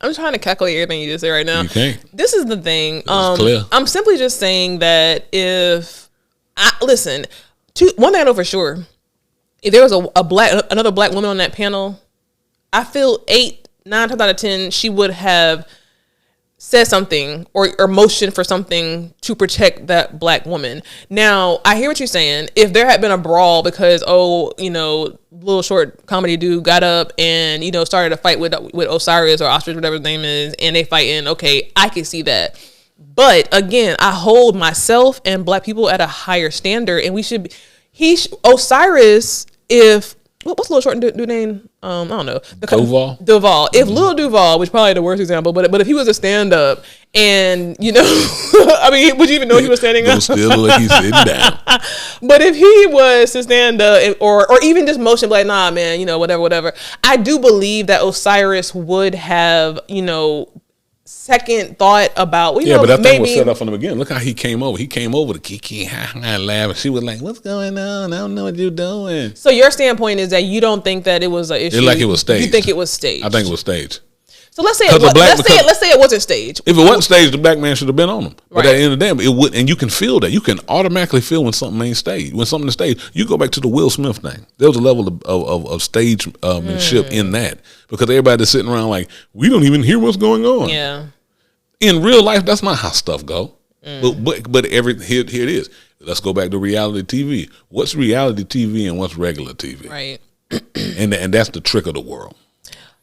I'm trying to calculate everything you just said right now. You can't. This is the thing. Clear. I'm simply just saying that one thing I know for sure, if there was another black woman on that panel, I feel 9 times out of 10 she would have said something or motioned for something to protect that black woman. Now, I hear what you're saying. If there had been a brawl because, little short comedy dude got up and, started a fight with Osiris or Ostrich, whatever his name is, and they fighting, okay, I can see that. But again, I hold myself and black people at a higher standard, and Osiris, what's little short dude name? I don't know. Duval. If Lil Duval, which is probably the worst example, but if he was a stand up and, I mean, would you even know he was standing up? Still like he's sitting down. But if he was to stand up or even just motion like, nah, man, whatever. I do believe that Osiris would have, second thought about, but that thing was set up from the beginning. Look how he came over. He came over to Kiki, laugh, and she was like, "What's going on? I don't know what you're doing." So your standpoint is that you don't think that it was an issue. It's like it was staged. You think it was staged? I think it was staged. So let's say it wasn't staged. If it wasn't staged, the black man should have been on him. But at the end of the day, it would, and you can feel that. You can automatically feel when something ain't staged. When something is staged, you go back to the Will Smith thing. There was a level of stagemanship in that, because everybody's sitting around like, we don't even hear what's going on. Yeah. In real life, that's not how stuff go. But here it is. Let's go back to reality TV. What's reality TV and what's regular TV? Right. and that's the trick of the world.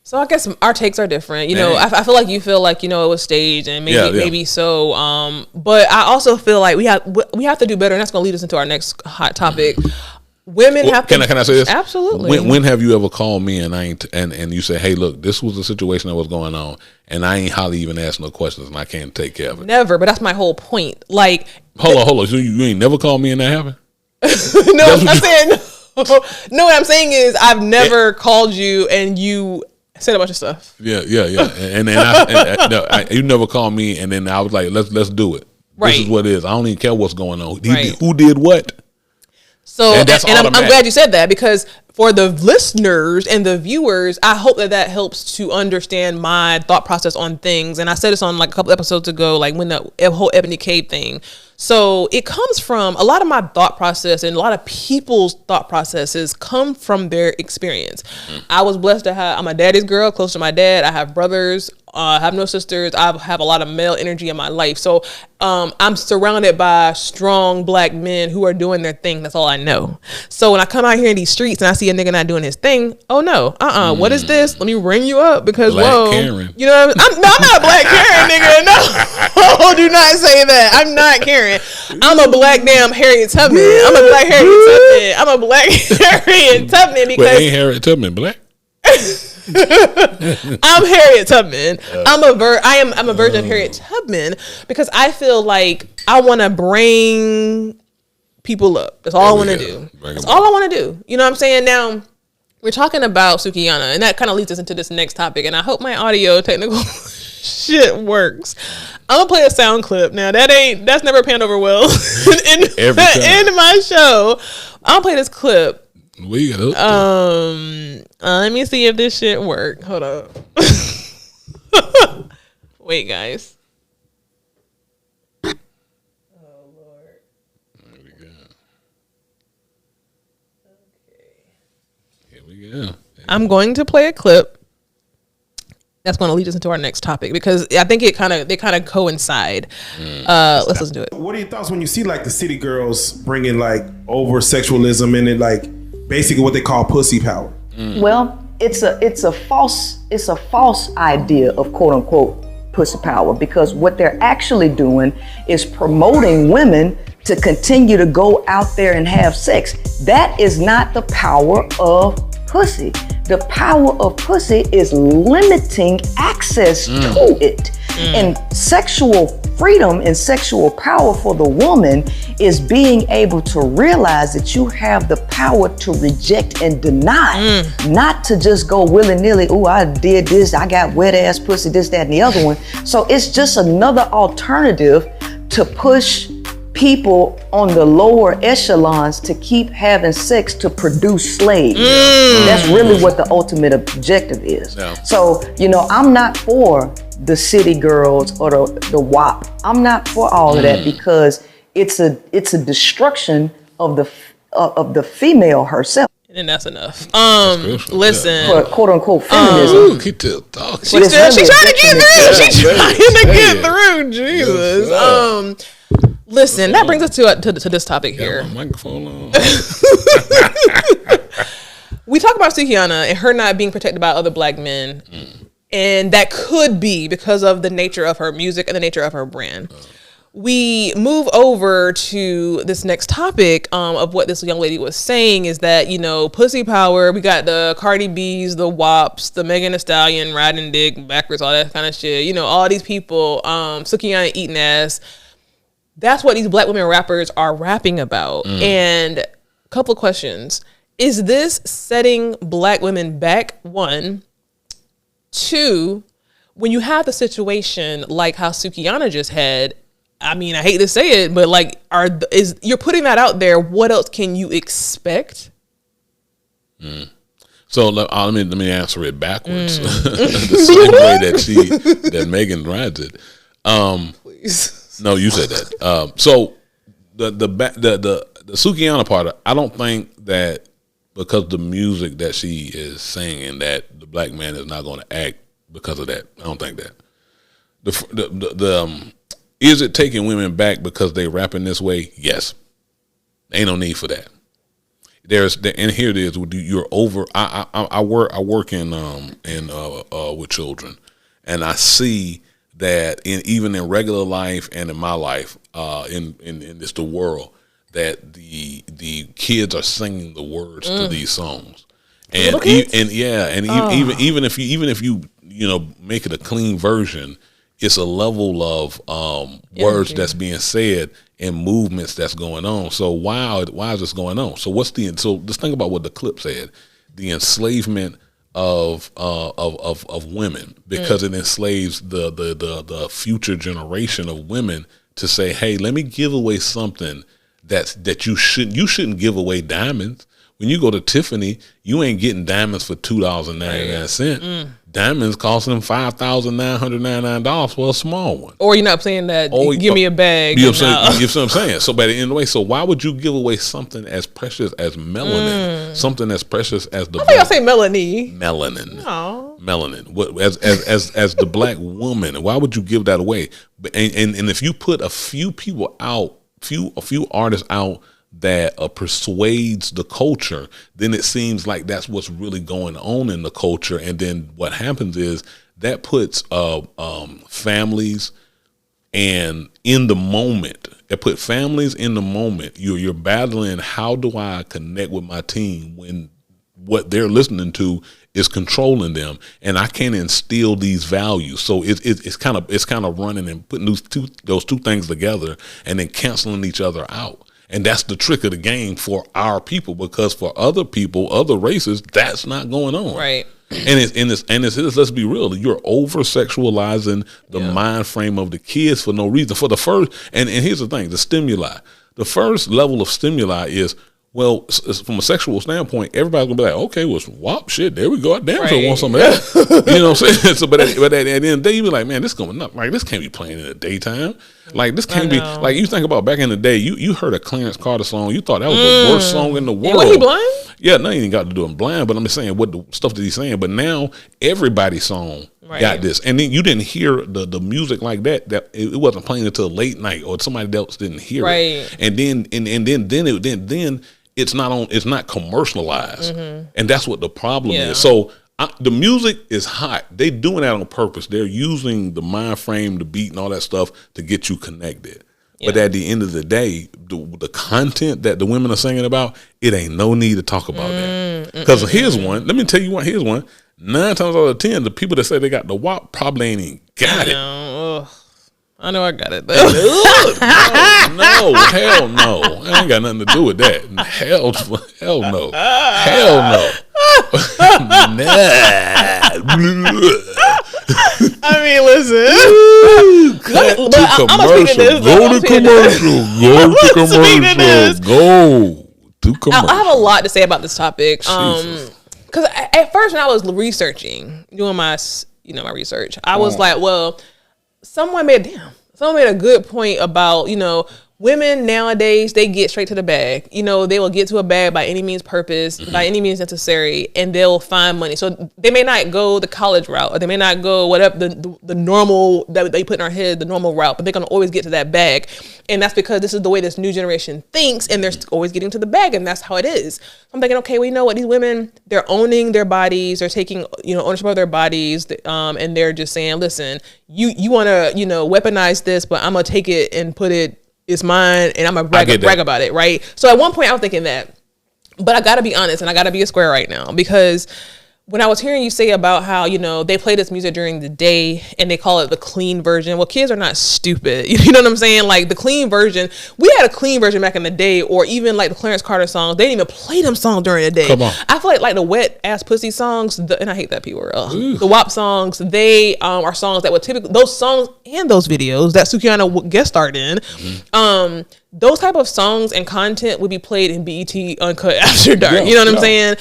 So I guess our takes are different. You know, I feel like you feel like, you know, it was staged and maybe so. But I also feel like we have to do better, and that's going to lead us into our next hot topic. Women have to. Can I say this? Absolutely. When have you ever called me and you say, hey, look, this was the situation that was going on, and I ain't hardly even asked no questions, and I can't take care of it? Never. But that's my whole point. Like, hold on. So you ain't never called me and that happened? No, I'm saying. No, what I'm saying is I've never called you and you said a bunch of stuff. Yeah. And then you never called me, and then I was like, let's do it. Right. This is what it is. I don't even care what's going on. Who did what? So, and I'm glad you said that, because for the listeners and the viewers, I hope that helps to understand my thought process on things. And I said this on like a couple episodes ago, like when the whole Ebony Cave thing. So it comes from a lot of my thought process, and a lot of people's thought processes come from their experience. I was blessed to I'm a daddy's girl, close to my dad. I have brothers. I have no sisters. I have a lot of male energy in my life. So I'm surrounded by strong black men who are doing their thing. That's all I know. So when I come out here in these streets and I see a nigga not doing his thing, oh no, what is this? Let me ring you up, because black Karen. You know what I'm not a black Karen, nigga. No, do not say that. I'm not Karen. I'm a black damn Harriet Tubman. I'm a black Harriet Tubman. I'm a black Harriet Tubman because ain't Harriet Tubman black? I'm Harriet Tubman. I'm a version of Harriet Tubman, because I feel like I want to bring people up. That's all I want to do. That's all I want to do. You know what I'm saying? Now, we're talking about Sukihana, and that kind of leads us into this next topic. And I hope my audio technical shit works. I'm gonna play a sound clip. Now that's never panned over well in my show. I'll play this clip. We got let me see if this shit work. Hold up. Wait, guys. Oh Lord. There we go. Okay. Here we go. I'm going to play a clip that's going to lead us into our next topic, because I think they kind of coincide. Let's listen to it. What are your thoughts when you see like the city girls bringing like over sexualism and it, like basically what they call pussy power? Well, it's a false idea of quote unquote pussy power, because what they're actually doing is promoting women to continue to go out there and have sex. That is not the power of pussy. The power of pussy is limiting access to it. And sexual freedom and sexual power for the woman is being able to realize that you have the power to reject and deny, not to just go willy-nilly, oh, I did this, I got wet ass pussy, this, that, and the other one. So it's just another alternative to push people on the lower echelons to keep having sex to produce slaves. That's really what the ultimate objective is. Yeah. So, you know, I'm not for the city girls or the WAP. I'm not for all of that, because it's a destruction of the female herself. And that's enough. Listen. For quote unquote feminism. Keep talking. She's trying to get through. She's trying to get through. Jesus. Listen, that brings us to this topic here. Microphone on. We talk about Sukihana and her not being protected by other black men. And that could be because of the nature of her music and the nature of her brand. We move over to this next topic of what this young lady was saying, is that, you know, pussy power. We got the Cardi B's, the WAPs, the Megan Thee Stallion, riding dick backwards, all that kind of shit. You know, all these people, Sukihana eating ass. That's what these black women rappers are rapping about. And a couple of questions. Is this setting black women back? One. Two, when you have the situation like how Sukihana just had, I mean, I hate to say it, but like, you're putting that out there. What else can you expect? So let me answer it backwards. The same way that Megan rides it. Please. No, you said that. So the Sukihana part, I don't think that because the music that she is singing that the black man is not going to act because of that. I don't think that. Is it taking women back because they rapping this way? Yes. Ain't no need for that. and here it is. You're over. I work in with children, and I see that even in regular life and in my life, in the world, that the kids are singing the words to these songs, even if you make it a clean version, it's a level of words that's being said and movements that's going on. So why is this going on? So let's think about what the clip said: the enslavement of women, because it enslaves the future generation of women to say, hey, let me give away something that you shouldn't give away diamonds. When you go to Tiffany, you ain't getting diamonds for $2.99. Diamonds costing them $5,999 for a small one. Or you're not saying that. Give me a bag. You know what I'm saying? So by the end of the way, so why would you give away something as precious as melanin? Something as precious as the. I think I say melanin. Melanin. Aww. Melanin. What as the black woman? Why would you give that away? And if you put a few people out, a few artists out that persuades the culture, then it seems like that's what's really going on in the culture. And then what happens is that puts families and in the moment. It put families in the moment. You're battling, how do I connect with my team when what they're listening to is controlling them, and I can't instill these values. So it's kind of running and putting those two things together and then canceling each other out. And that's the trick of the game for our people, because for other people, other races, that's not going on. Right. And it's let's be real, you're over sexualizing the mind frame of the kids for no reason. For the first, and here's the thing, the stimuli. The first level of stimuli is, well, from a sexual standpoint, everybody's gonna be like, okay, well, whop, shit, there we go. I damn sure want some of that. You know what I'm saying? So, but at the end of the day, you be like, man, this going up. Like, this can't be playing in the daytime. Like, this can't be, like, you think about back in the day, you heard a Clarence Carter song, you thought that was the worst song in the world. Was he blind? Yeah, no, he ain't got to do him blind, but I'm just saying what the stuff that he's saying. But now everybody's song got this, and then you didn't hear the music like that. That it wasn't playing until late night, or somebody else didn't hear it. And then it's not commercialized, and that's what the problem is. So the music is hot. They doing that on purpose. They're using the mind frame, the beat, and all that stuff to get you connected. But at the end of the day, the content that the women are singing about, it ain't no need to talk about that. Because here's one. Let me tell you what. Here's one. 9 times out of 10, the people that say they got the WAP probably ain't even got it. I know I got it. No, hell no. I ain't got nothing to do with that. Hell no. Hell no. I mean, listen. Go to commercial. I have a lot to say about this topic. Because at first, when I was researching, doing my research, I was like, well, someone made a good point about, women nowadays, they get straight to the bag. They will get to a bag by any means by any means necessary, and they'll find money. So they may not go the college route, or they may not go whatever the normal that they put in our head, the normal route, but they're going to always get to that bag. And that's because this is the way this new generation thinks, and they're always getting to the bag, and that's how it is. I'm thinking, okay, well, you know what? These women, they're owning their bodies, they're taking, ownership of their bodies, and they're just saying, listen, you want to, weaponize this, but I'm going to take it and put it, it's mine, and I'm going to brag about it, right? So at one point, I was thinking that. But I got to be honest, and I got to be a square right now, because when I was hearing you say about how, they play this music during the day and they call it the clean version. Well, kids are not stupid. You know what I'm saying? Like, the clean version, we had a clean version back in the day, or even like the Clarence Carter songs, they didn't even play them songs during the day. Come on. I feel like the wet ass pussy songs, and I hate that P word, the WAP songs, they are songs that would typically, those songs and those videos that Sukihana guest starred in, those type of songs and content would be played in BET Uncut After Dark. You know what I'm saying?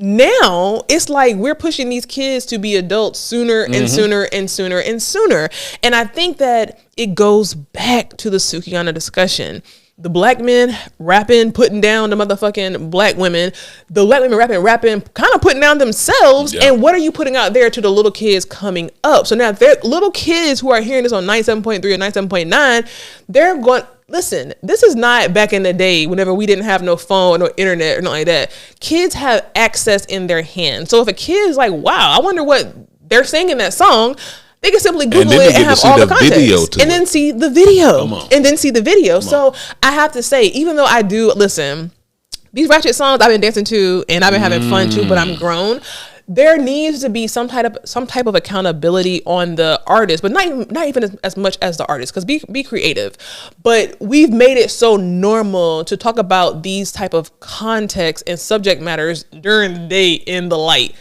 Now it's like we're pushing these kids to be adults sooner and sooner and sooner and sooner. And I think that it goes back to the Sukihana discussion. The black men rapping, putting down the motherfucking black women. The black women rapping, kind of putting down themselves. Yeah. And what are you putting out there to the little kids coming up? So now if they're little kids who are hearing this on 97.3 or 97.9, they're going, listen, this is not back in the day whenever we didn't have no phone or internet or nothing like that. Kids have access in their hand. So if a kid is like, wow, I wonder what they're saying in that song, they can simply Google it and have all the context. And then see the video. So I have to say, even though I do, listen, these ratchet songs I've been dancing to and I've been having fun to, but I'm grown. There needs to be some type of accountability on the artist, but not even as much as the artist, because be creative. But we've made it so normal to talk about these type of contexts and subject matters during the day in the light.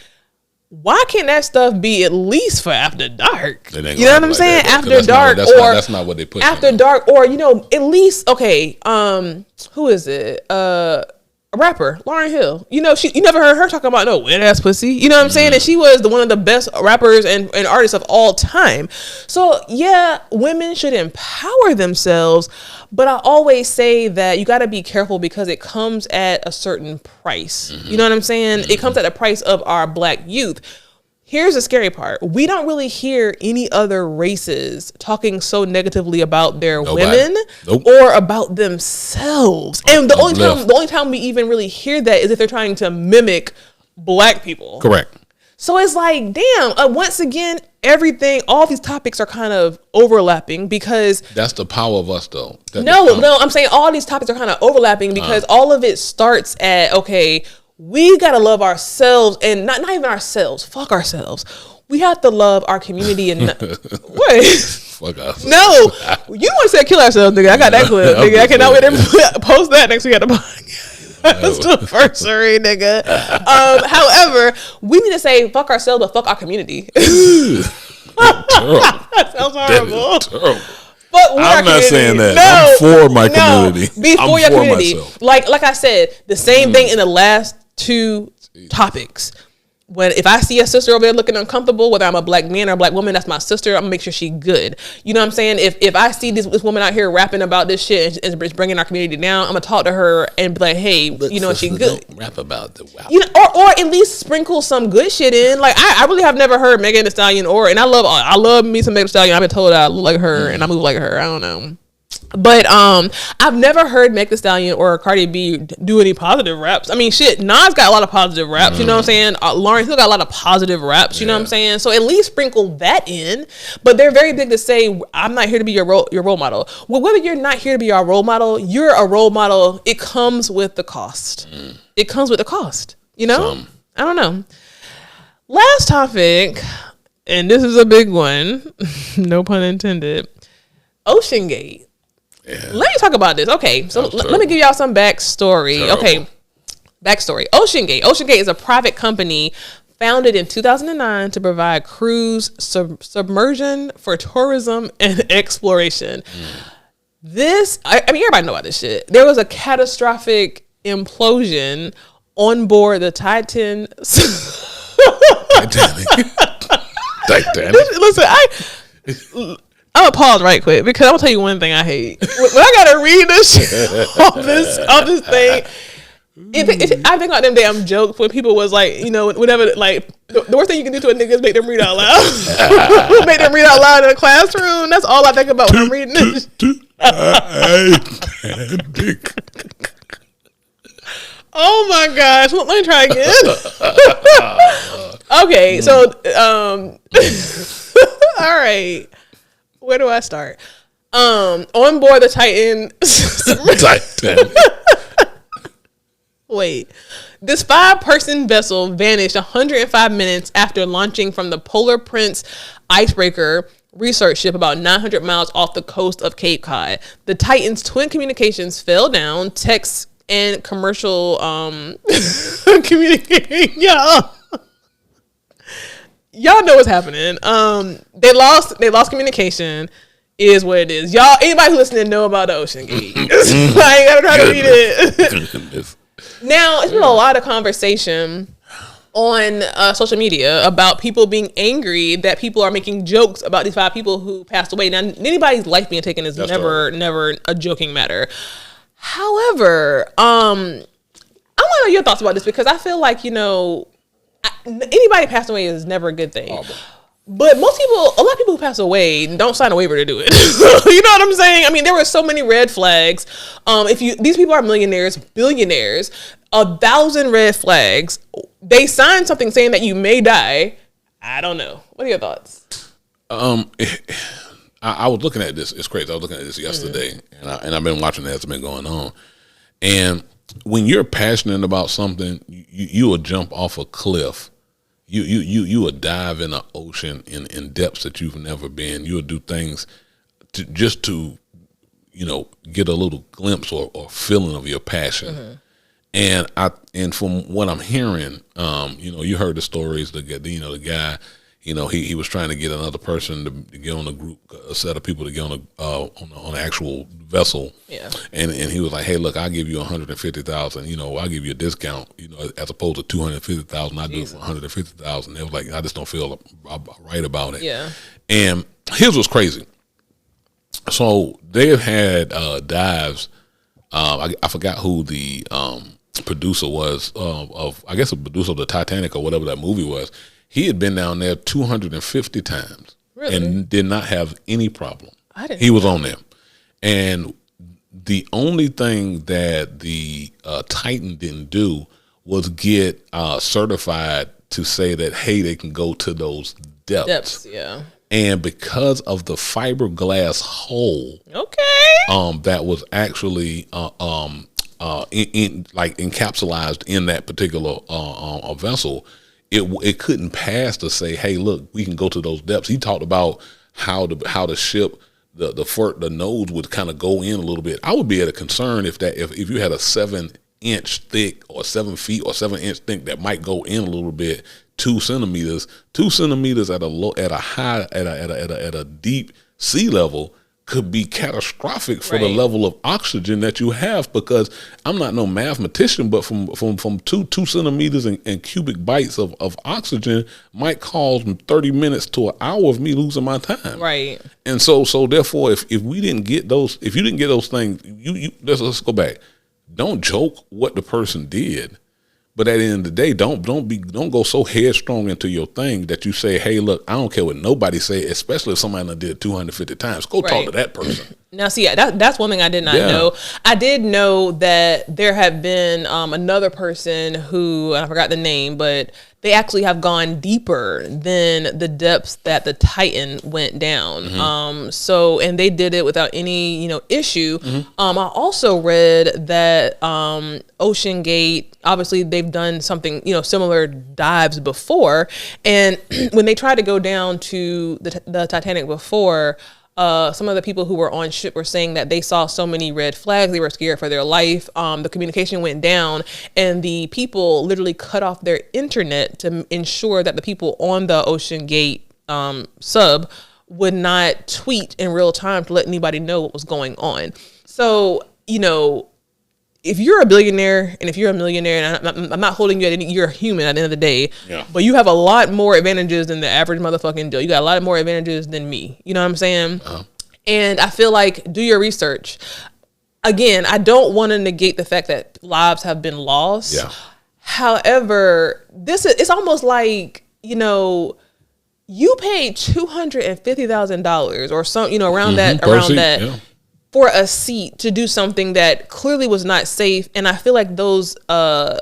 Why can't that stuff be at least for after dark? You know what I'm saying? After dark, that's not what they put. After dark, or at least okay. Who is it? A rapper, Lauryn Hill. You never heard her talking about no wet ass pussy. You know what I'm saying? And she was one of the best rappers and artists of all time. So yeah, women should empower themselves, but I always say that you got to be careful because it comes at a certain price. You know what I'm saying? It comes at the price of our Black youth. Here's the scary part. We don't really hear any other races talking so negatively about their women or about themselves. And the only time we even really hear that is if they're trying to mimic Black people. Correct. So it's like, damn, once again, all these topics are kind of overlapping because... That's the power of us, though. No, I'm saying all these topics are kind of overlapping because all of it starts at, okay... We gotta love ourselves, and not even ourselves. Fuck ourselves. We have to love our community and what? Fuck us. No, you want to say kill ourselves, nigga? I got that clip, nigga. I cannot wait to post that next week at the Podcastaversary, nigga. However, we need to say fuck ourselves, but fuck our community. That sounds horrible. Terrible. I'm not saying that. No, I'm for my community. Be for your community. Myself. Like I said, the same thing in the last two topics. If I see a sister over there looking uncomfortable, whether I'm a Black man or a Black woman, that's my sister. I'm gonna make sure she's good. You know what I'm saying? If I see this woman out here rapping about this shit and it's bringing our community down, I'm gonna talk to her and be like, hey, she good. Don't rap about the wow. Or at least sprinkle some good shit in. Like I really have never heard Megan Thee Stallion and I love me some Megan Thee Stallion. I've been told I look like her and I move like her. I don't know. But I've never heard Megan Thee Stallion or Cardi B do any positive raps. I mean, shit, Nas got a lot of positive raps, you know what I'm saying? Lauryn Hill got a lot of positive raps, you know what I'm saying? So at least sprinkle that in. But they're very big to say, I'm not here to be your role model. Well, whether you're not here to be our role model, you're a role model. It comes with the cost. It comes with the cost, you know? I don't know. Last topic, and this is a big one, no pun intended, Oceangate. Yeah. Let me talk about this. Okay, so let me give y'all some backstory. Terrible. Okay, backstory. Oceangate. Oceangate is a private company founded in 2009 to provide cruise submersion for tourism and exploration. This, I mean, everybody know about this shit. There was a catastrophic implosion on board the Titanic. Listen, I'm gonna pause right quick because I'm gonna tell you one thing I hate. When I gotta read this shit off this thing, if I think about them damn jokes when people was like, whenever like the worst thing you can do to a nigga is make them read out loud. Make them read out loud in a classroom. That's all I think about when I'm reading this. Oh my gosh! Let me try again. Okay, so all right. Where do I start? On board the Titan. Wait. This 5-person vessel vanished 105 minutes after launching from the Polar Prince icebreaker research ship about 900 miles off the coast of Cape Cod. The Titan's twin communications fell down. Text and commercial communicating. Y'all know what's happening. They lost communication. Is what it is. Y'all, anybody who's listening know about the Oceangate. I ain't gotta try to read it. Now, it's been a lot of conversation on social media about people being angry that people are making jokes about these 5 people who passed away. Now, anybody's life being taken is never a joking matter. However, I want to know your thoughts about this because I feel like, anybody passing away is never a good thing. But a lot of people who pass away don't sign a waiver to do it. You know what I'm saying? I mean, there were so many red flags. These people are millionaires, billionaires, 1,000 red flags. They signed something saying that you may die. I don't know. What are your thoughts? I was looking at this. It's crazy. I was looking at this yesterday, and I've been watching it as it's been going on. And when you're passionate about something, you will jump off a cliff. You will dive in an ocean in depths that you've never been. You'll do things to get a little glimpse or feeling of your passion. And from what I'm hearing, you heard the stories. The guy, he was trying to get another person to get on a group, a set of people to get on an actual vessel. Yeah. And he was like, hey, look, I'll give you $150,000. I'll give you a discount. As opposed to $250,000, I do it for $150,000. They was like, I just don't feel right about it. Yeah. And here's what's crazy. So they've had dives. I forgot who the producer was I guess a producer of the Titanic or whatever that movie was. He had been down there 250 times and did not have any problem. He was on there. And the only thing that the Titan didn't do was get certified to say that, hey, they can go to those depths. Yeah. And because of the fiberglass hull, that was actually encapsulated in that particular vessel, it couldn't pass to say, hey, look, we can go to those depths. He talked about how the ship, the nose would kind of go in a little bit. I would be at a concern if you had a 7-inch thick or 7 feet or 7-inch thick that might go in a little bit, 2 centimeters at a deep sea level could be catastrophic for the level of oxygen that you have, because I'm not no mathematician, but from 2 centimeters and cubic bites of oxygen might cause 30 minutes to an hour of me losing my time. Right. And so therefore, if you didn't get those things, let's go back. Don't joke what the person did. But at the end of the day, don't go so headstrong into your thing that you say, hey, look, I don't care what nobody say, especially if somebody did it 250 times. Go talk to that person. Now, see, that's one thing I did not know. I did know that there had been another person who, I forgot the name, but they actually have gone deeper than the depths that the Titan went down. And they did it without any, issue. I also read that Oceangate, obviously they've done something, similar dives before. And when they tried to go down to the Titanic before, some of the people who were on ship were saying that they saw so many red flags. They were scared for their life. The communication went down, and the people literally cut off their internet to ensure that the people on the Oceangate sub would not tweet in real time to let anybody know what was going on. So, if you're a billionaire and if you're a millionaire, and I'm not holding you you're a human at the end of the day, but you have a lot more advantages than the average motherfucking Joe. You got a lot more advantages than me. You know what I'm saying? And I feel like, do your research. Again, I don't want to negate the fact that lives have been lost. Yeah. However, it's almost like, you paid $250,000 or some, around that. For a seat to do something that clearly was not safe. And I feel like the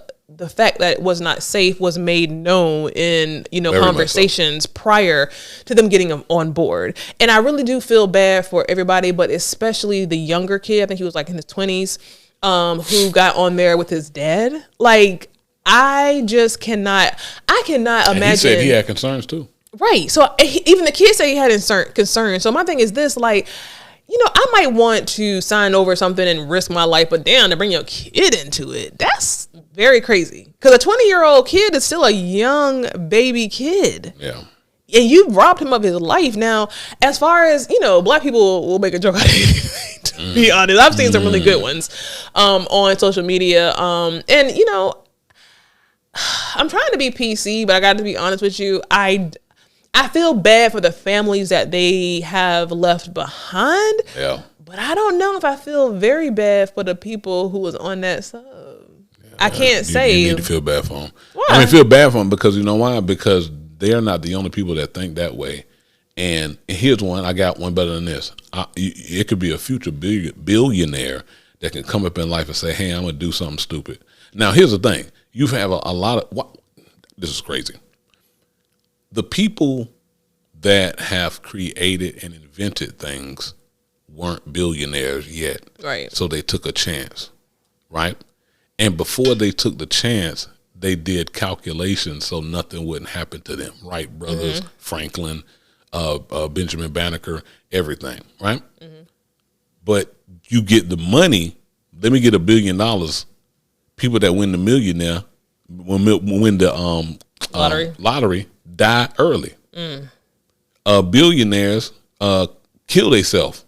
fact that it was not safe was made known in, conversations prior to them getting on board. And I really do feel bad for everybody, but especially the younger kid. I think he was like in his 20s, who got on there with his dad. Like, I cannot imagine. He said he had concerns too. Right. So even the kid said he had concerns. So my thing is this, like, I might want to sign over something and risk my life, but damn, to bring your kid into it, that's very crazy. Because a 20-year-old kid is still a young baby kid. Yeah. And you robbed him of his life. Now, as far as, black people will make a joke out of anything, to be honest. I've seen some really good ones on social media. And, I'm trying to be PC, but I got to be honest with you. I feel bad for the families that they have left behind. Yeah. But I don't know if I feel very bad for the people who was on that sub. Yeah, I can't say. You need to feel bad for them. Why? I feel bad for them because you know why? Because they're not the only people that think that way. And here's one. I got one better than this. It could be a future billionaire that can come up in life and say, hey, I'm going to do something stupid. Now, here's the thing. You have a lot of, this is crazy. The people that have created and invented things weren't billionaires yet. Right. So they took a chance, right? And before they took the chance, they did calculations so nothing wouldn't happen to them. Wright brothers, Franklin, Benjamin Banneker, everything, right? But you get the money. Let me get $1 billion. People that win the millionaire, win the lottery, die early. Billionaires kill themselves.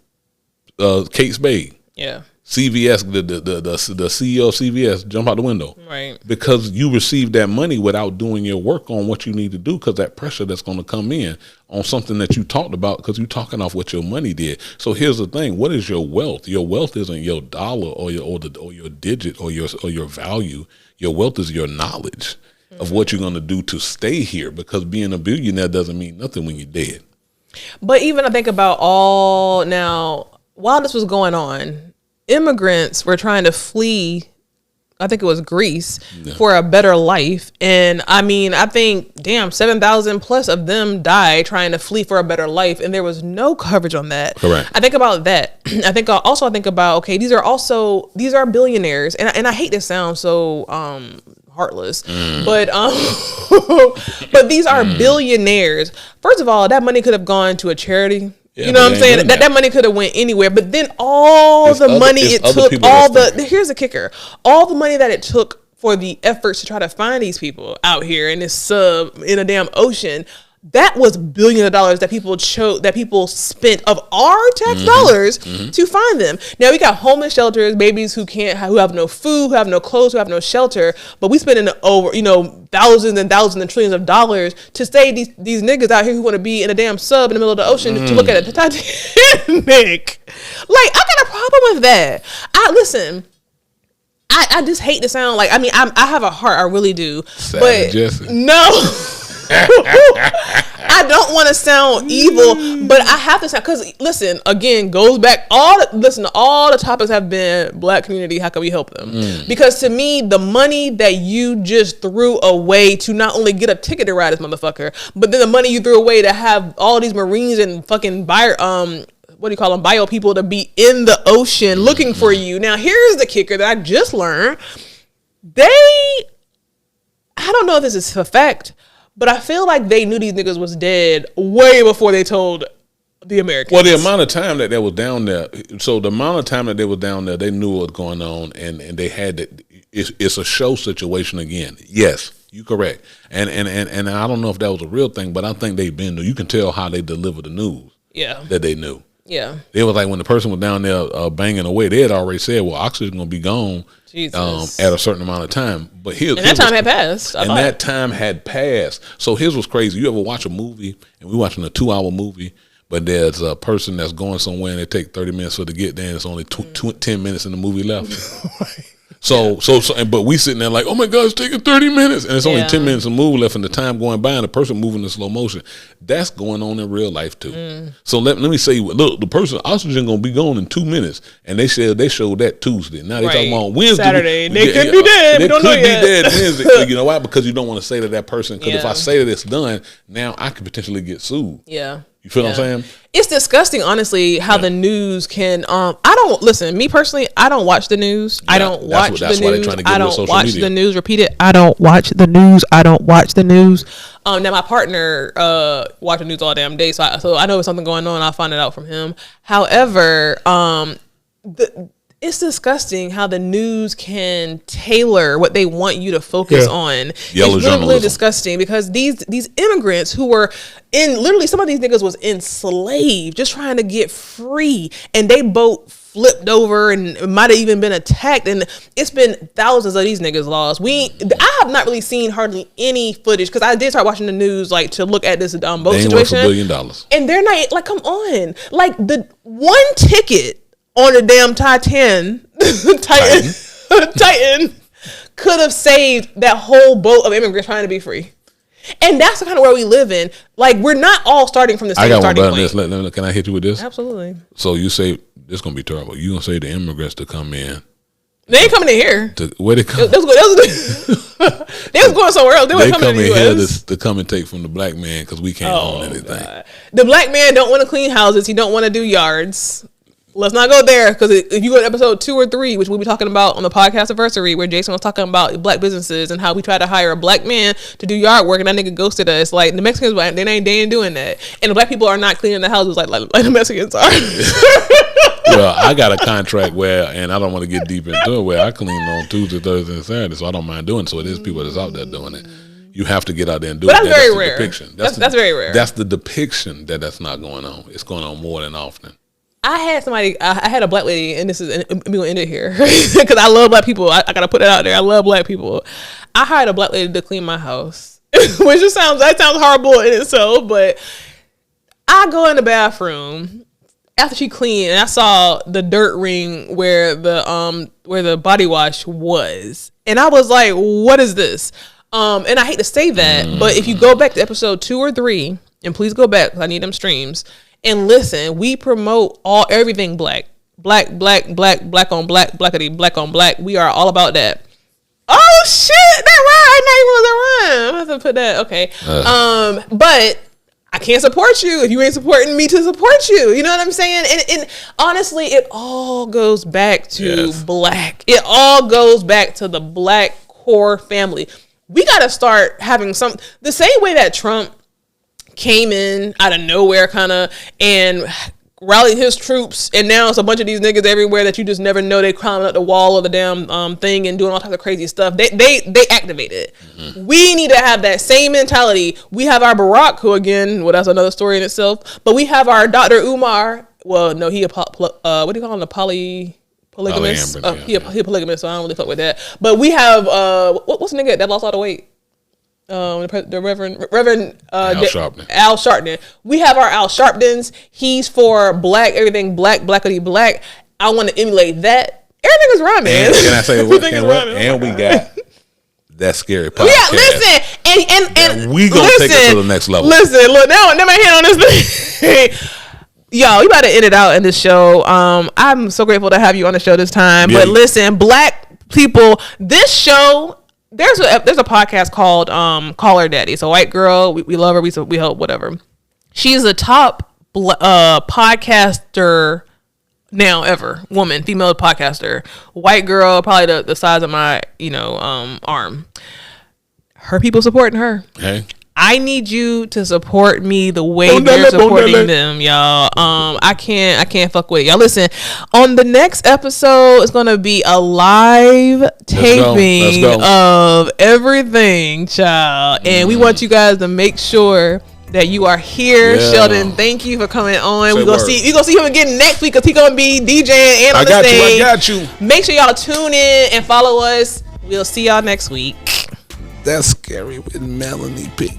Kate Spade. Yeah. CVS, the CEO of CVS, jump out the window. Right. Because you received that money without doing your work on what you need to do, because that pressure that's going to come in on something that you talked about, because you're talking off what your money did. So here's the thing. What is your wealth? Your wealth isn't your dollar or your digit or your value. Your wealth is your knowledge of what you're going to do to stay here, because being a billionaire doesn't mean nothing when you're dead. But even I think about while this was going on, immigrants were trying to flee, I think it was Greece, for a better life. And I mean, I think, 7,000 plus of them died trying to flee for a better life. And there was no coverage on that. Correct. I think about that. I think about, okay, these are billionaires. And I hate to sound so heartless, but but these are billionaires. First of all, that money could have gone to a charity. Yeah, you know what I'm saying? That money could have went anywhere, but then here's the kicker. All the money that it took for the efforts to try to find these people out here in this in a damn ocean, that was billions of dollars that people spent of our tax dollars to find them. Now we got homeless shelters, babies who have no food, who have no clothes, who have no shelter, but we spending over, thousands and thousands and trillions of dollars to save these niggas out here who want to be in a damn sub in the middle of the ocean to look at a Titanic. Like, I got a problem with that. I just hate to sound like, I have a heart, I really do. But no. I don't want to sound evil, but I have to sound, because listen, again, goes back, all the topics have been Black community, how can we help them? Because to me, the money that you just threw away to not only get a ticket to ride this motherfucker, but then the money you threw away to have all these Marines and fucking bio people to be in the ocean looking for you. Now here's the kicker that I just learned. I don't know if this is a fact, but I feel like they knew these niggas was dead way before they told the Americans. Well, the amount of time that they was down there, they knew what was going on, and they had to, it's a show situation again. Yes, you correct. And I don't know if that was a real thing, but I think they've been, you can tell how they deliver the news. Yeah. That they knew. Yeah. It was like when the person was down there banging away, they had already said, well, oxygen's going to be gone at a certain amount of time. But that time had passed. That time had passed. So here's what's crazy. You ever watch a movie, and we're watching a 2-hour movie, but there's a person that's going somewhere and they take 30 minutes for to get there, and it's only 10 minutes in the movie left. But we sitting there like, oh my God, it's taking 30 minutes. And it's only 10 minutes of movie left, and the time going by, and the person moving in slow motion. That's going on in real life too. So let me say, look, the person, oxygen going to be gone in 2 minutes. And they showed that Tuesday. Now they talking about Wednesday. Saturday. They could be dead. We don't know yet. They could be dead Wednesday. You know why? Because you don't want to say to that person, because if I say that it's done, now I could potentially get sued. Yeah. You feel what I'm saying? It's disgusting, honestly, how the news can. Me personally, I don't watch the news. I don't watch the news. I don't watch the news. Repeat it. I don't watch the news. I don't watch the news. Now my partner watch the news all damn day, so I know there's something going on. I'll find it out from him. However, it's disgusting how the news can tailor what they want you to focus on. It's really disgusting, because these immigrants who were some of these niggas was enslaved, just trying to get free, and they boat flipped over and might have even been attacked, and it's been thousands of these niggas lost. I have not really seen hardly any footage, because I did start watching the news to look at this boat situation. Worth $1 billion, and they're not like, come on, like the one ticket on a damn Titan could have saved that whole boat of immigrants trying to be free. And that's the kind of world we live in. Like, we're not all starting from the same starting point. This. Can I hit you with this? Absolutely. So you say this is gonna be terrible. You gonna say the immigrants to come in? They ain't coming in here. Where they come? They was going somewhere else. They were coming in here US. to come and take from the black man because we can't own anything. God. The black man don't want to clean houses. He don't want to do yards. Let's not go there, because if you go to episode 2 or 3, which we'll be talking about on the podcastaversary, where Jason was talking about black businesses and how we try to hire a black man to do yard work, and that nigga ghosted us. Like, the Mexicans, they ain't doing that, and the black people are not cleaning the houses like the Mexicans are. Well, I got a contract where, and I don't want to get deep into it, where I clean on Tuesday, Thursday, and Saturday, so I don't mind doing it. So it is people that's out there doing it. You have to get out there and do it. But that's very rare. Depiction. That's very rare. That's the depiction that's not going on. It's going on more than often. I had a black lady, and we're gonna end it here because I love black people. I gotta put it out there. I love black people. I hired a black lady to clean my house, which sounds horrible in itself, but I go in the bathroom after she cleaned, and I saw the dirt ring where the body wash was, and I was like, "What is this?" And I hate to say that, but if you go back to episode 2 or 3, and please go back, 'cause I need them streams. And listen, we promote everything black on black, blackity, black on black. We are all about that. Oh shit, that rhyme! I have to put that. Okay, but I can't support you if you ain't supporting me to support you. You know what I'm saying? And honestly, it all goes back to black. It all goes back to the black core family. We got to start having the same way that Trump came in out of nowhere kind of and rallied his troops, and now it's a bunch of these niggas everywhere that you just never know. They climbing up the wall of the damn thing and doing all types of crazy stuff. They activated. Mm-hmm. We need to have that same mentality. We have our Barack, who again, well, that's another story in itself, but we have our Dr. Umar. Well, no, he what do you call him, a polygamist? He a polygamist, so I don't really fuck with that. But we have what's the nigga that lost all the weight? The Reverend Al Sharpton. We have our Al Sharptons. He's for black, everything black, blackity black. I want to emulate that. Everything is rhyming. And can I say everything is rhyming? And we got that scary podcast. Yeah, listen, and we gonna take it to the next level. Listen, look, now my hand on this thing. Yo, you about to end it out in this show. I'm so grateful to have you on the show this time. Yeah. But listen, black people, this show. There's a podcast called Call Her Daddy. It's a white girl. We love her. We help, whatever. She's a top podcaster now ever. Woman, female podcaster. White girl, probably the size of my arm. Her people supporting her. Hey. I need you to support me the way they're supporting them, y'all. I can't fuck with it. Y'all listen, on the next episode, it's gonna be a live taping of everything, child. And we want you guys to make sure that you are here. Yeah. Sheldon, thank you for coming on. We're gonna see him again next week, because he's gonna be DJing and on the stage. I got you. Make sure y'all tune in and follow us. We'll see y'all next week. That's Scary with Melanie P.